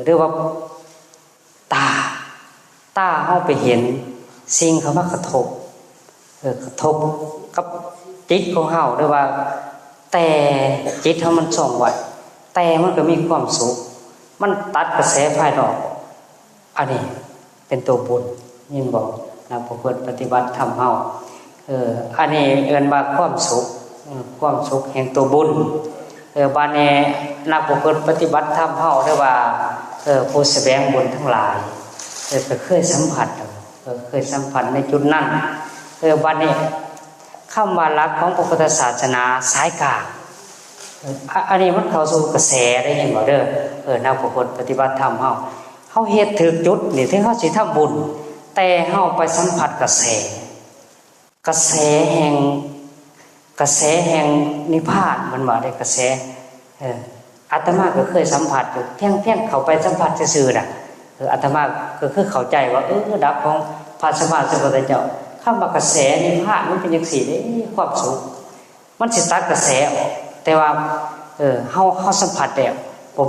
เรียกว่าตาเอาไปเห็นสิ่งเขามากระทบกระทบกับจิตของเฮาด้วยว่าแต่จิตเขามันส่องไว้แต่มันก็มีความสุขมันตัดกระแสภายนอกอันนี้เป็นตัวบุญยินบอกนักปฏิบัติธรรมเฮาอันนี้เอิ้นว่าความสุขแห่งตัวบุญบาดนี้นักปฏิบัติธรรมเฮาได้ว่าผู้แสวงบุญทั้งหลายก็เคยสัมผัสในจุดนั้นบัดนี้คำว่าหลักของพระพุทธศาสนาสายกลางอันนี้มันเข้าสู่กระแสได้ยินบ่เด้อนักปฏิบัติธรรมเฮาเฮ็ดถึกจุดนี่ถึงเฮาสิทำบุญแต่เฮาไปสัมผัสกระแสแห่งนิพพานมันว่าได้กระแสอาตมาก็เคยสัมผัสอยู่เพียงเข้าไปสัมผัสซื่อๆน่ะอาตมาก็คือเข้าใจว่าระดับของพระสัมมาสัมพุทธเจ้าคำว่ากระแสนิพพานมันเป็นจังซี่เด้ความสุขมันสิตัดกระแสออกแต่ว่าเฮาสัมผัสแล้ว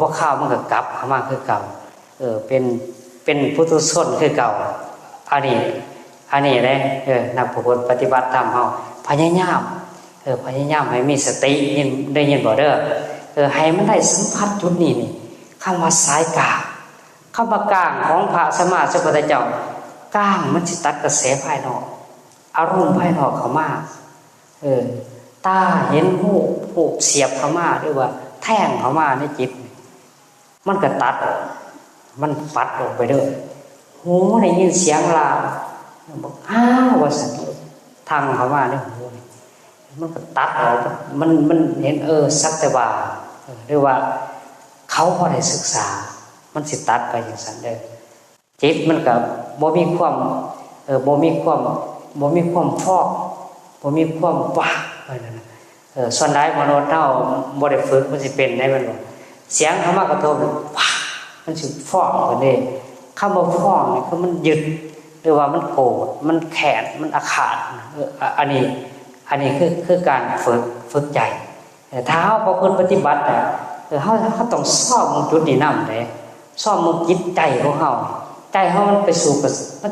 บ่ข้าวมันก็กลับเข้ามาคือเก่าเป็นพุทธชนคือเก่าอันนี้แหละนักปฏิบัติธรรมเฮาพยายามให้มีสติได้ยินบ่เด้อให้มันได้สัมผัสจุดนี้นี่คำว่าสายกลางคำว่ากลางของพระสัมมาสัมพุทธเจ้ากลางมันสิตัดกระแสภายนอกอารมณ์ภายนอกเข้ามาตาเห็นหูเสียบเข้ามาหรือว่าแทงเข้ามาในจิตมันก็ตัดมันปัดออกไปเด้อหูได้ยินเสียงลาวบอกว่าสันทางเข้ามาในหูมันก็ตัดออกมันเห็นสักแต่ว่าหรือว่าเขาบ่ได้ศึกษามันสิตัดไปอย่างนั้นเด้อจิตมันก็บ่มีความบ่มีความฟอกบ่มีความว่างอะไรนั่นส่วนใดมนุษย์เฮาบ่ได้ฝึกมันสิเป็นได้มันบ่เสียงเข้ามากระทบว้ามันสิฟอกกันเด้คำว่าฟอกนี่คือมันยึดหรือว่ามันโกรธมันแค้นมันอาฆาตอันนี้คือการฝึกใจถ้าเฮาบ่ปฏิบัติเฮาต้องซ่อมจุดนี้นำเด้ซ่อมจิตใจของเฮาใจเฮามันไปสู่มัน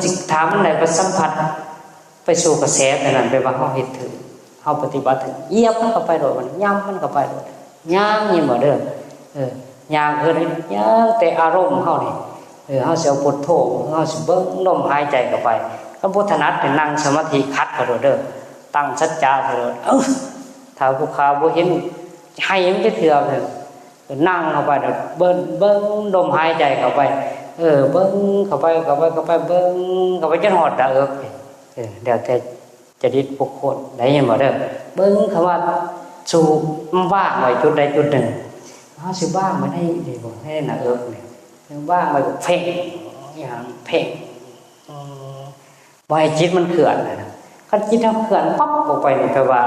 สิถามมันได้ไปสัมผัสไปสู่กระแสแต่นั้นไปว่าเฮาเฮ็ดถึงเฮาปฏิบัติถึงเอียบมันก็ไปโดดมันย่ำมันก็ไปโดดย่างนี่บ่เด้อย่างย่างแต่อารมณ์เฮานี่เฮาสิเอาพุทโธเฮาสิเบิ่งลมหายใจเข้าไปก็บ่ถนัดเป็นนั่งสมาธิคัดก็โดดเด้อตั้งสัจจะก็โดดถ้าผู้ขาบ่เห็นให้มันไปเถื่อเด้อนั่งเข้าไปเบิ่งลมหายใจเข้าไปเบิ่งเข้าไปเบิ่งเข้าไปจนฮอดดะเเดี๋ยวแต่จะดิดบุคคลได้ยินบ่เด้อเบิ่งคำว่าสู่ว่างไว้จุดใดจุดหนึ่งเฮาสิว่างมาได้ดีบ่ให้น่ะนี่ว่างไว้เพ่งอย่างเพ่งบ่ให้จิตมันเคลื่อนนะคันจิตเฮาเคลื่อนปั๊บออกไปนี่แปลว่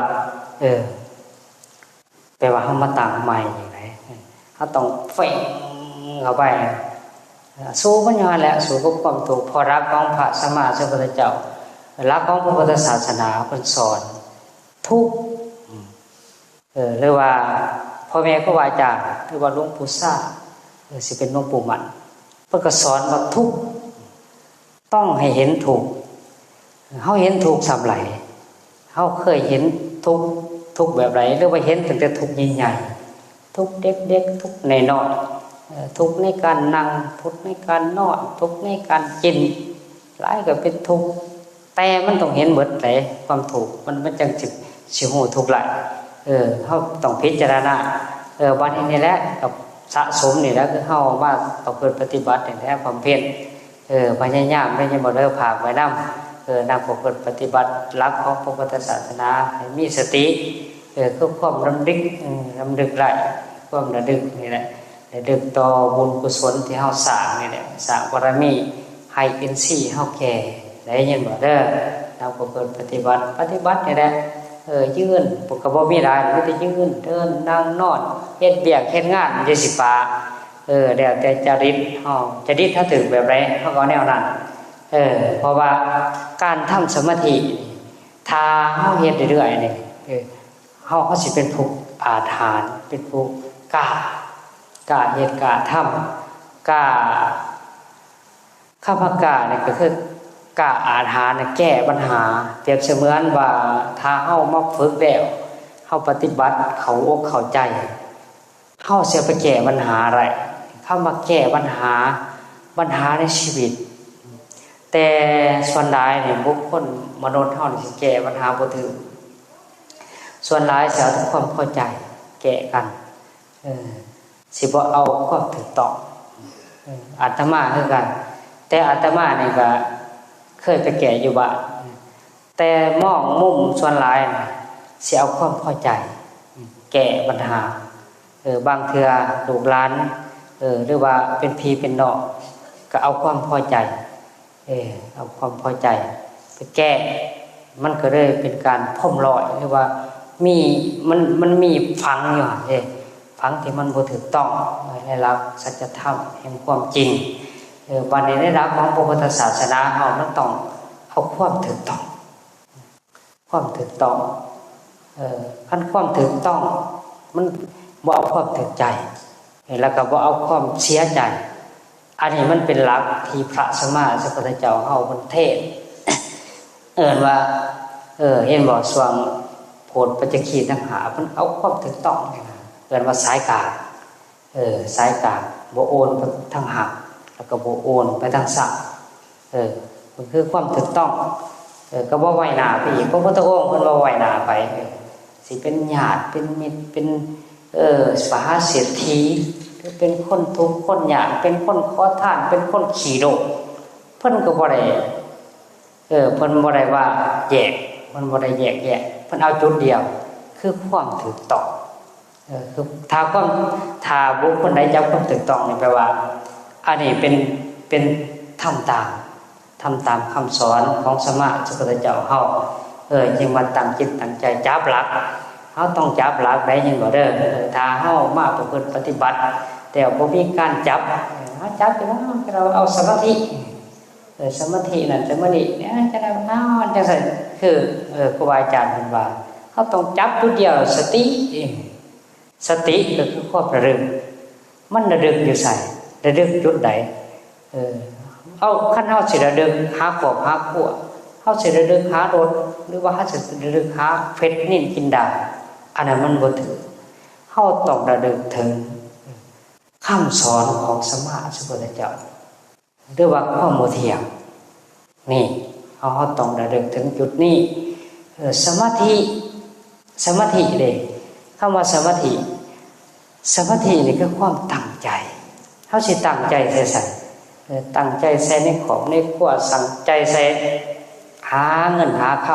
าเฮามาตั้งใหม่จังได๋เฮาต้องเพ่งเข้าไปสู้ปัญญาแหละสู้กับความถูกพอรักของพระสัมมาสัมพุทธเจ้าหลักของพระพุทธศาสนาเพิ่นสอนทุกหรือว่าพ่อแม่ครูบาอาจารย์หรือว่าหลวงปู่ซ่าสิเป็นหลวงปู่มันเพิ่นก็สอนว่าทุกต้องให้เห็นถูกเฮาเห็นถูกสำไหลเฮาเคยเห็นทุกแบบไหนหรือว่าเห็นตั้งแต่ทุกใหญ่ๆทุกเด็กๆทุกน้อยๆทุกในการนั่งทุกในการนอนทุกในการกินหลายก็เป็นทุกแต่มันต้องเห็นหมดเลยความถูกมันจังสิฮู้ถูกหลายเฮาต้องพิจารณาบัดนี้แหละกับสะสมนี่แหละคือเฮามาต้องปฏิบัตินี่แหละความเพียรพยายามไม่ใช่บ่ได้ภาคไว้นำนักปฏิบัติหลักของพระพุทธศาสนาให้มีสติคือความรำลึกไหลความระลึกนี่แหละระลึกต่อบุญกุศลที่เฮาสร้างนี่แหละสร้างบารมีให้อินทรีย์เฮาแก่ได้ยินบ่เด้อเราก็เปิดปฏิบัตินี่แหละยืนปกบ่มีหลายมันจะยืนเดินนั่งนอนเฮ็ดเวียกเฮ็ดงานมันจะสิปาแล้วแต่จริตถ้าถึงแบบไรเฮาก็แนวนั้นเพราะว่าการทำสมาธิท ถ้าเฮาเฮ็ดเรื่อยๆนี่เฮาสิเป็นผู้อาถรรพ์เป็นผู้กล้าเฮ็ดกล้าทำกล้าข้าพกล้านี่ก็คือกล้าอาถรรพ์แก้ปัญหาเปรียบเสมือนว่าถ้าเฮามาฝึกแล้วเฮาปฏิบัติเข้าอกเข้าใจเฮาสิไปแก้ปัญหาอะไรเข้ามาแก้ปัญหาในชีวิตแต่ส่วนหลายเนี่ยบุคคลมนุษย์เฮาสิแก้ปัญหาบ่ถึงส่วนหลายสิเอาแต่ความเข้าใจแก้กันสิบ่เอาความถูกต้องอาตมาคือกันแต่อาตมานี่ก็เคยไปแก้อยู่บ้านแต่มองมุมส่วนหลายน่ะสิเอาความเข้าใจแก้ปัญหาบางเทื่อลูกหลานหรือว่าเป็นพี่เป็นน้องก็เอาความพอใจเอาความพอใจไปแก้มันก็เลยเป็นการพ่มรอยหรือว่ามันมีฝังอยู่ฝังที่มันบ่ถูกต้องในหลักสัจธรรมแห่งความจริงวันนี้ในหลักของพระพุทธศาสนาเฮามันต้องเอาความถูกต้องความถูกต้องคันความถูกต้องมันบ่เอาความถูกใจแล้วก็บ่เอาความเสียใจอันนี้มันเป็นหลักที่พระสัมมาสัมพุทธเจ้าเฮาเพิ่นเทศว่าเห็นบ่สวงโพธิปัจจคีทั้งหาเพิ่นเอาความถูกต้องว่าสายกลางสายกลางบ่โอนไปทางหักแล้วก็บ่โอนไปทางซ้ายมันคือความถูกต้องก็บ่ไว้หน้าไปอีกพระพุทธองค์เพิ่นบ่ไว้หน้าไปสิเป็นญาติเป็นมิตรเป็นมหาเศรษฐีหรือเป็นคนทุกข์คนยากเป็นคนขอทานเป็นคนขี้โลภเพิ่นก็บ่ได้เพิ่นบ่ได้ว่าแยกเพิ่นบ่ได้แยกเพิ่นเอาจุดเดียวคือความถูกต้องคือถ้าบุคคลใดจับความถูกต้องนี่แปลว่าอันนี้เป็นทำตามคำสอนของสมมาสัมพุทธเจ้าเฮาจึงว่าตั้งจิตตั้งใจจับหลักเฮาต้องจับหลักได้ยังบ่เด้อถ้าเฮามาประพฤติปฏิบัติแต่บ่มีการจับจับเราเอาสมาธิสมาธินั่นสมาธิเนี่ยจะได้จังซั่นคือครูบาอาจารย์เพิ่นว่าเฮาต้องจับจุดเดียวสติก็คือความระลึกมันระลึกอยู่ไสระลึกจุดใดเอาคันเฮาสิระลึกหาขอบหาขั้วเฮาสิระลึกหารถหรือว่าเฮาสิระลึกหาเพชรนิลจินดาอันนั้นมันบ่ถึงเฮาต้องระลึกถึงคำสอนของสัมมาสัมพุทธเจ้าหรือว่าความบ่เที่ยงนี่เฮาต้องระลึกถึงจุดนี้สมาธิเด้คำว่าสมาธินี่คือความตั้งใจเฮาสิตั้งใจใส่ตั้งใจใส่ในขอบในขั้วสั่งใจใส่หาเงินหาค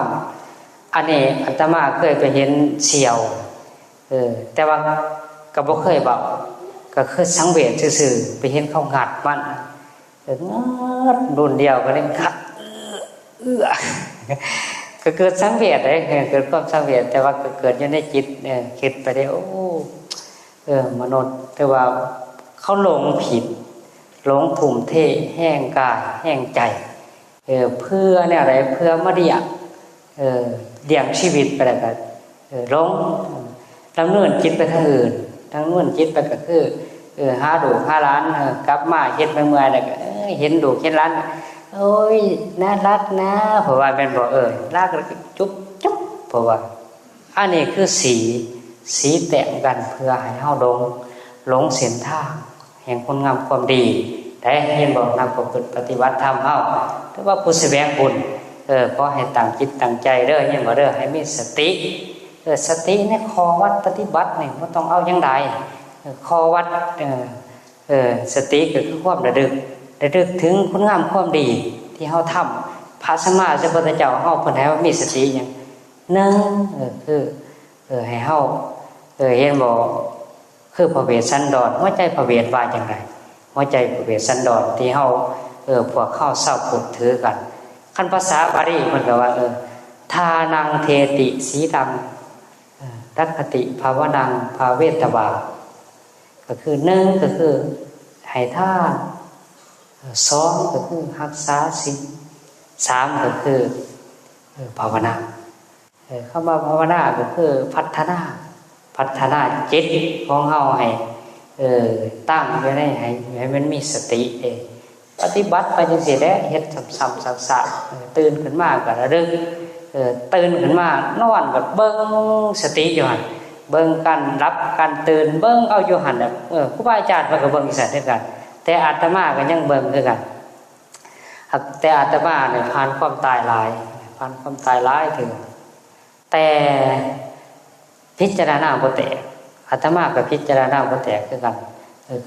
ำอันนี้อาตมาเคยไปเห็นเสี่ยวแต่ว่าก็บ่เคยเบาก็คือสังเวชซื่อๆไปเห็นเขางัดมันงัดรุ่นเดียวก็เลยงัดก็เกิดสังเวชได้เกิดความสังเวชแต่ว่าก็เกิดอยู่ในจิตคิดไปได้มนุษย์แต่ว่าเขาหลงผิดหลงทุ่มเทแห้งกายแห้งใจเพื่อเนี่ยอะไรเพื่อมาเลี้ยงชีวิตไปแล้วก็หลงดำเนินจิตไปทางอื่นดำเนินจิตไปก็คือหาดูหาร้านกลับมาเฮ็ดเมื่อยๆแล้วก็เห็นดูเห็นร้านโอ้ยน่ารักนะเพราะว่าเป็นบ่รักแล้วก็จุ๊บเพราะว่าอันนี้คือสีแต่งกันเพื่อให้เฮาหลงเส้นทางแห่งคุณงามความดีแต่เห็นบอกนักปฏิบัติธรรมเฮาถือว่าผู้แสวงบุญก็ให้ตั้งจิตตั้งใจเด้อเห็นบ่เด้อให้มีสติสติในคอวัดปฏิบัตินี่บ่ต้องเอาจังไดคอวัดสติก็คือความระลึกถึงคุณงามความดีที่เฮาทำพระสัมมาสัมพุทธเจ้าเฮาเพิ่นให้ว่ามีสติหยัง1คือให้เฮาเห็นบ่คือพระเวสสันดรหัวใจพระเวทว่าจังไดหัวใจพระเวสสันดรที่เฮาพวกเข้าเศร้าพุทธถือกันคันภาษาบาลีเพิ่นก็ว่าทานังเทติสีดังรักขติภาวนังภาเวตวาก็คือ1ก็คือให้ทาน2ก็คือรักษาศีล3ก็คือภาวนา คำว่าภาวนาก็คือพัฒนาจิตของเฮาให้ตั้งไว้ได้ให้มันมีสติปฏิบัติไปจังซี่แหละเฮ็ดซ้ำๆซักๆตื่นขึ้นมาก็ระลึกตื่นขึ้นมานอนก็เบิ่งสติอยู่หั่นเบิ่งการรับการตื่นเบิ่งเอาอยู่หั่นน่ะครูบาอาจารย์เพิ่นก็เบิ่งอีซั่นคือกันแต่อาตมาก็ยังเบิ่งคือกันแต่อาตมาเนี่ยผ่านความตายหลายถึงแต่พิจารณาบ่แตกอาตมาก็พิจารณาบ่แตกคือกัน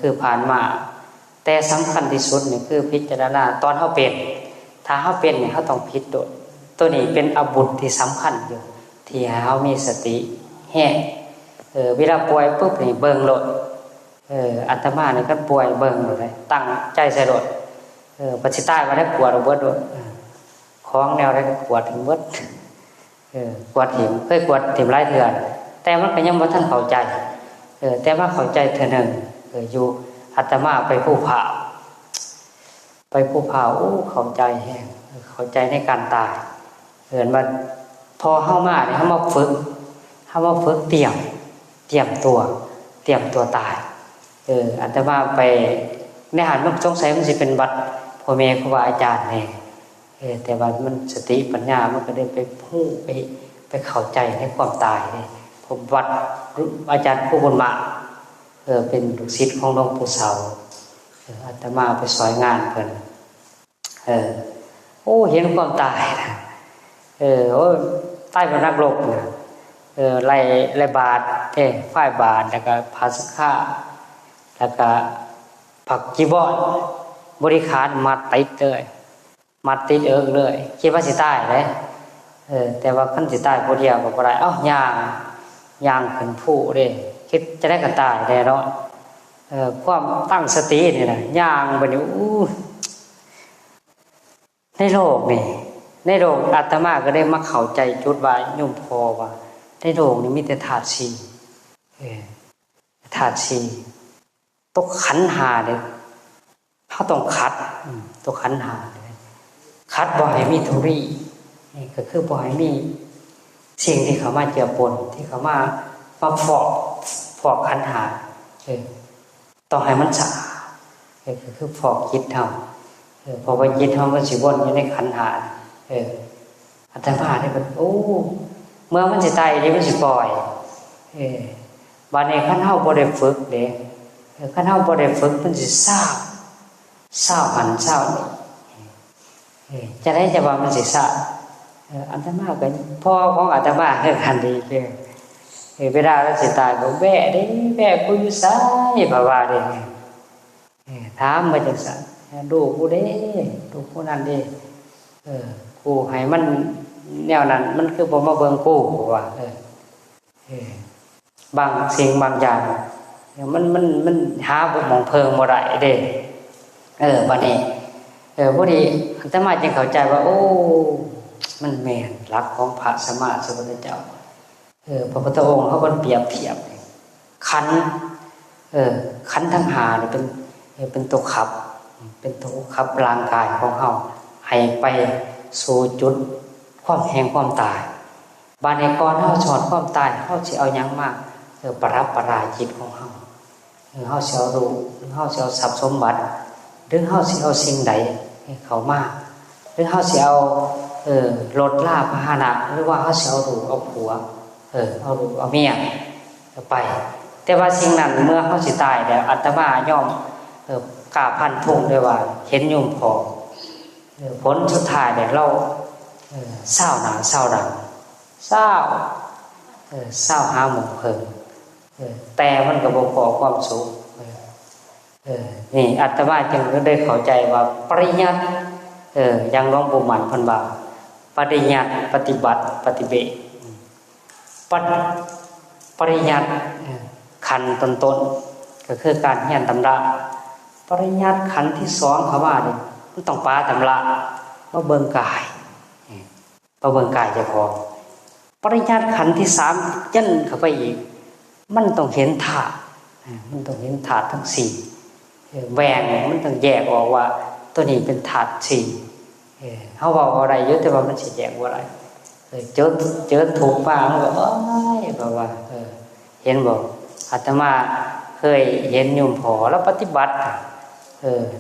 คือผ่านมาแต่สำคัญที่สุดนี่คือพิจารณาตอนเฮาเป็นถ้าเฮาเป็นเนี่ยเฮาต้องพิจตัวนี้เป็นอาวุธที่สำคัญอยู่ที่ให้เฮามีสติแห้งเวลาป่วยปุ๊บนี่เบิ่งโลดอาตมานี่ก็ป่วยเบิ่งโลดเลยตั้งใจใส่โลดปัจจิตายมาได้กวดเอาเบิดโลดของแนวได้กวดถึงเบิดกวดถิ่มเคยกวดถิ่มหลายเทื่อแต่มันก็ยังบ่ทันเข้าใจแต่ว่าเข้าใจเทื่อนึงอยู่อาตมาไปผู้ผ่าเข้าใจแห้งเข้าใจในการตายมันพอเข้ามาเนี่ยเฮามาฝึกเตรียมตัวตายอาตมาไปในหันมันสงสัยมันสิเป็นวัดพ่อแม่ครูบาอาจารย์แน่แต่ว่ามันสติปัญญามันก็ได้ไปเข้าใจในความตายนี่ผมวัดอาจารย์ผู้บุญมาเป็นลูกศิษย์ของหลวงปู่เสาอาตมาไปสอยงานเพิ่นเห็นความตายนะตายเป็นนักรบนะไล่บาทฝ้ายบาทแล้วก็ภาสค่าแล้วก็ผักจีบอนบริขารมัดติดเลยคิดว่าสิตายเลยแต่ว่าขั้นสิตายผู้เดียวก็บ่ได้ย่างขึ้นผู้เด้คิดจะได้กันตายแน่เนาะความตั้งสตินี่นะย่างไปนี่ในโลกอาตมาก็ได้มาเข้าใจจุดว่าโยมพอว่าในโลกนี้มีแต่ธาตุสี่ตกขันธ์5เนี่ยเขาต้องคัดตกขันธ์5เนี่ยคัดบ่ให้มีทุรีนี่ก็คือบ่ให้มีสิ่งที่เขามาเจือปนที่เขามาฟอกขันธ์5ต้องให้มันสะอาดก็คือฟอกจิตเฮาพอว่าจิตเฮามันสิวนอยู่ในขันธ์5อาตมาได้แบบเมื่อมันสิตายนี่มันสิปล่อยบัดนี้คันเฮาบ่ได้ฝึกเด้คันเฮาบ่ได้ฝึกมันสิเศร้าหันเศร้านี่จะได้จะว่ามันสิซะอาตมาก็พ่อของอาตมาคือกันดีเด้เวลาเราสิตายก็แว่กูอยู่ไสบ่ว่าเด้ถามมาจังซั่นดูกูเด้ดูผู้นั้นเด้กูให้มันแนวนั้นมันคือบ่มาเบิ่งกูว่าบางสิ่งบางอย่างมันหาบ่มองเพิงบ่ได้เด้บัดนี้พอดีอาตมาจึงเข้าใจว่ามันแม่นหลักของพระสัมมาสัมพุทธเจ้าพระพุทธองค์เขาก็เปรียบเทียบขันทั้ง5นี่เป็นตัวขับร่างกายของเฮาให้ไปสู่จุดความแห่งความตายบาดนี้ก่อนเฮาสอนความตายเฮาสิเอาหยังมาประราจิตของเฮาเฮาสิเอารูปเฮาสิเอาทรัพย์สมบัติหรือเฮาสิเอาสิ่งใดให้เขามาหรือเฮาสิเอารถลาภพาหนะหรือว่าเฮาสิเอาลูกเอาผัวเอาลูกเอาเมียไปแต่ว่าสิ่งนั้นเมื่อเฮาสิตายแล้วอาตมายอมกล้าพันธงด้วยว่าเห็นโยมพอผลสุดท้ายเนี่ยเราเศร้าหนาเศร้าดังเศร้าหาหมองเพิงแต่มันก็บ่พอความสุขนี่อาตมาจึงได้เข้าใจว่าปริยัติอย่างหลวงปู่หมันเพิ่นว่าปริยัติปฏิบัติปฏิเบตปริยัติขันต้นก็คือการเรียนตำราปริยัติขันที่2เขาว่านี่มันต้องปาตำรามาเบิ่งกายเจ้าของปริยัติขันที่3ยันเข้าไปอีกมันต้องเห็นธาตุทั้ง4แหวงมันต้องแยกออกว่าตัวนี้เป็นธาตุ4เฮาเว้าอะไรอยู่แต่ว่ามันสิแยกบ่ได้ เจอถูกป่ามันก็บอกว่าเห็นบอกอาตมาเคยเห็นโยมพอแล้วปฏิบัติ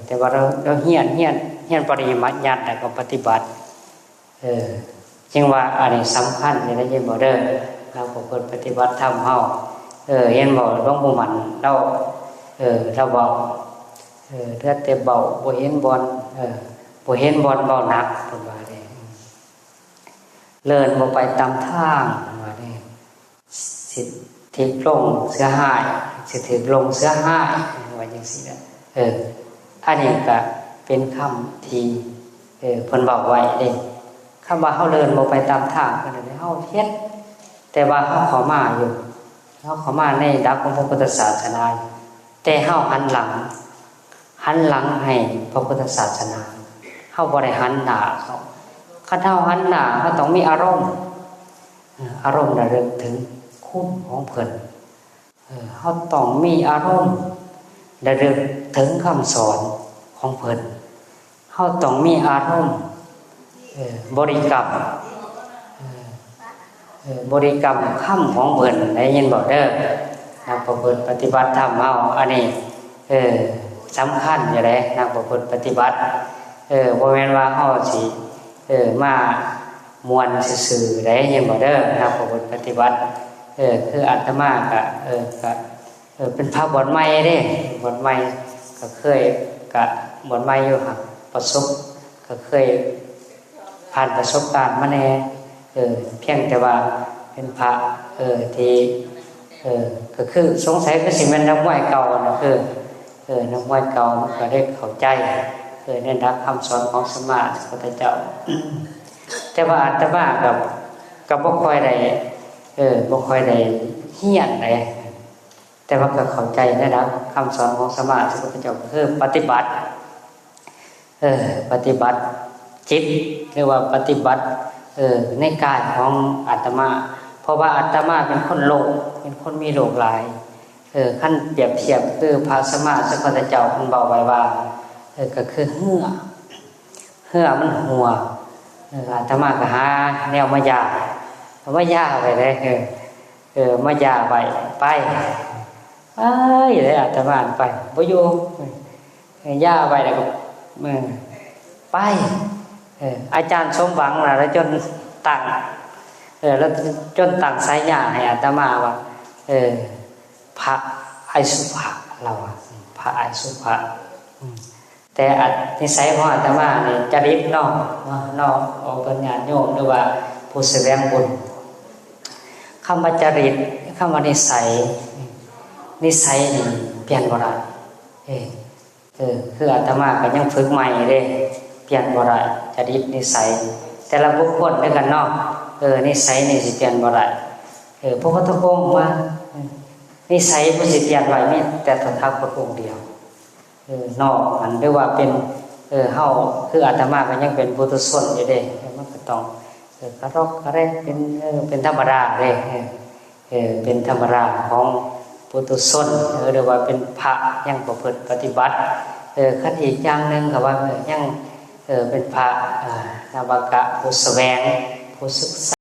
แต่ว่าเราเฮียนปริมัติญาติก็ปฏิบัติจึงว่าอันนี้สำคัญในเรื่องบ่เด้อเราก็เปิดปฏิบัติธรรมเฮาเห็นบ่หลวงปู่หมันเราเบาเลือดแต่เบาบ่เห็นบอลบ่เห็นบอลเบาหนักเพิ่นว่าเด้เลินบ่ไปตามทางว่าเด้สิถิกลงเสื้อหายสิถึกลงเสื้อหายว่าจังซี่นะอันนี้ก็เป็นคำที่เพิ่นบอกไว้เด้คำว่าเฮาเดินบ่ไปตามทางก็ได้เฮาเฮ็ดแต่ว่าเฮาเข้ามาอยู่เฮาเข้ามาในดักของพระพุทธศาสนาแต่เฮาหันหลังให้พระพุทธศาสนาเฮาบ่ได้หันหน้าเขาคันเฮาหันหน้าเฮาต้องมีอารมณ์ระลึกถึงคุณของเพิ่นเฮาต้องมีอารมณ์ระลึกถึงคำสอนของเพิ่นเฮาต้องมีอารมณ์บริกรรมคำของเพิ่นได้ยินบ่เด้อนักประพฤติปฏิบัติธรรมเฮาอันนี้สำคัญอยู่เด้นักประพฤติปฏิบัติบ่แม่นว่าเฮาสิมามวนซื่อๆได้ยินบ่เด้อนักประพฤติปฏิบัติคืออาตมาก็เป็นพระบวชใหม่เด้บวชใหม่ก็เคยก็บวชใหม่อยู่ครับประสบก็เคยผ่านประสบการณ์มาแน่เพียงแต่ว่าเป็นพระที่ก็คือสงสัยก็สิเป็นนักมวยเก่านะคือนักมวยเก่าก็ได้เข้าใจได้รับคำสอนของสมมาสัมพุทธเจ้าแต่ว่าอาตมากับบ่ค่อยได้เฮียนเลยแต่ว่าก็เข้าใจได้รับคำสอนของสมมาสัมพุทธเจ้าคือปฏิบัติจิตเรียกว่าปฏิบัติในกายของอาตมาเพราะว่าอาตมาเป็นคนโลภเป็นคนมีโลภหลายขั้นเปรียบเทียบคือพระสมมาสัมพุทธเจ้าท่านบอกไว้ว่าก็คือเหื่อมันหัวอาตมาก็หาแนวมายาไปเลยมายาไปเลยอาตมาไปบ่อยู่ย่าไปแล้วก็ไปอาจารย์สมหวังนะแล้วจนตั้งแล้วจนตั้งสายญาให้อาตมาว่าพระไอสุภะเราพระไอสุภะแต่นิสัยของอาตมาเนี่ยจริตนอกออกเป็นญาติโยมหรือว่าผู้แสวงบุญคำว่าจริตคำว่านิสัยนี่เปลี่ยนบ่ได้คืออาตมาก็ยังฝึกใหม่เด้เปลี่ยนบ่ได้จริตนิสัยแต่ละบุคคลด้วยกันเนาะนิสัยนี่สิเปลี่ยนบ่ได้พระพุทธองค์ว่านิสัยผู้สิเปลี่ยนไว้มีแต่ตถาคตองค์เดียวนอกอันเรียกว่าเป็นเฮาคืออาตมาก็ยังเป็นปุถุชนอยู่เด้มันก็ต้องกระรอกกระแรกเป็นธรรมดาเด้เป็นธรรมดาของปุถุชนเรียกว่าเป็นพระยังประพฤติปฏิบัติขั้นอีกอย่างนึงก็ว่ายังเป็นพระนวากะผู้แสวงผู้ศึกษา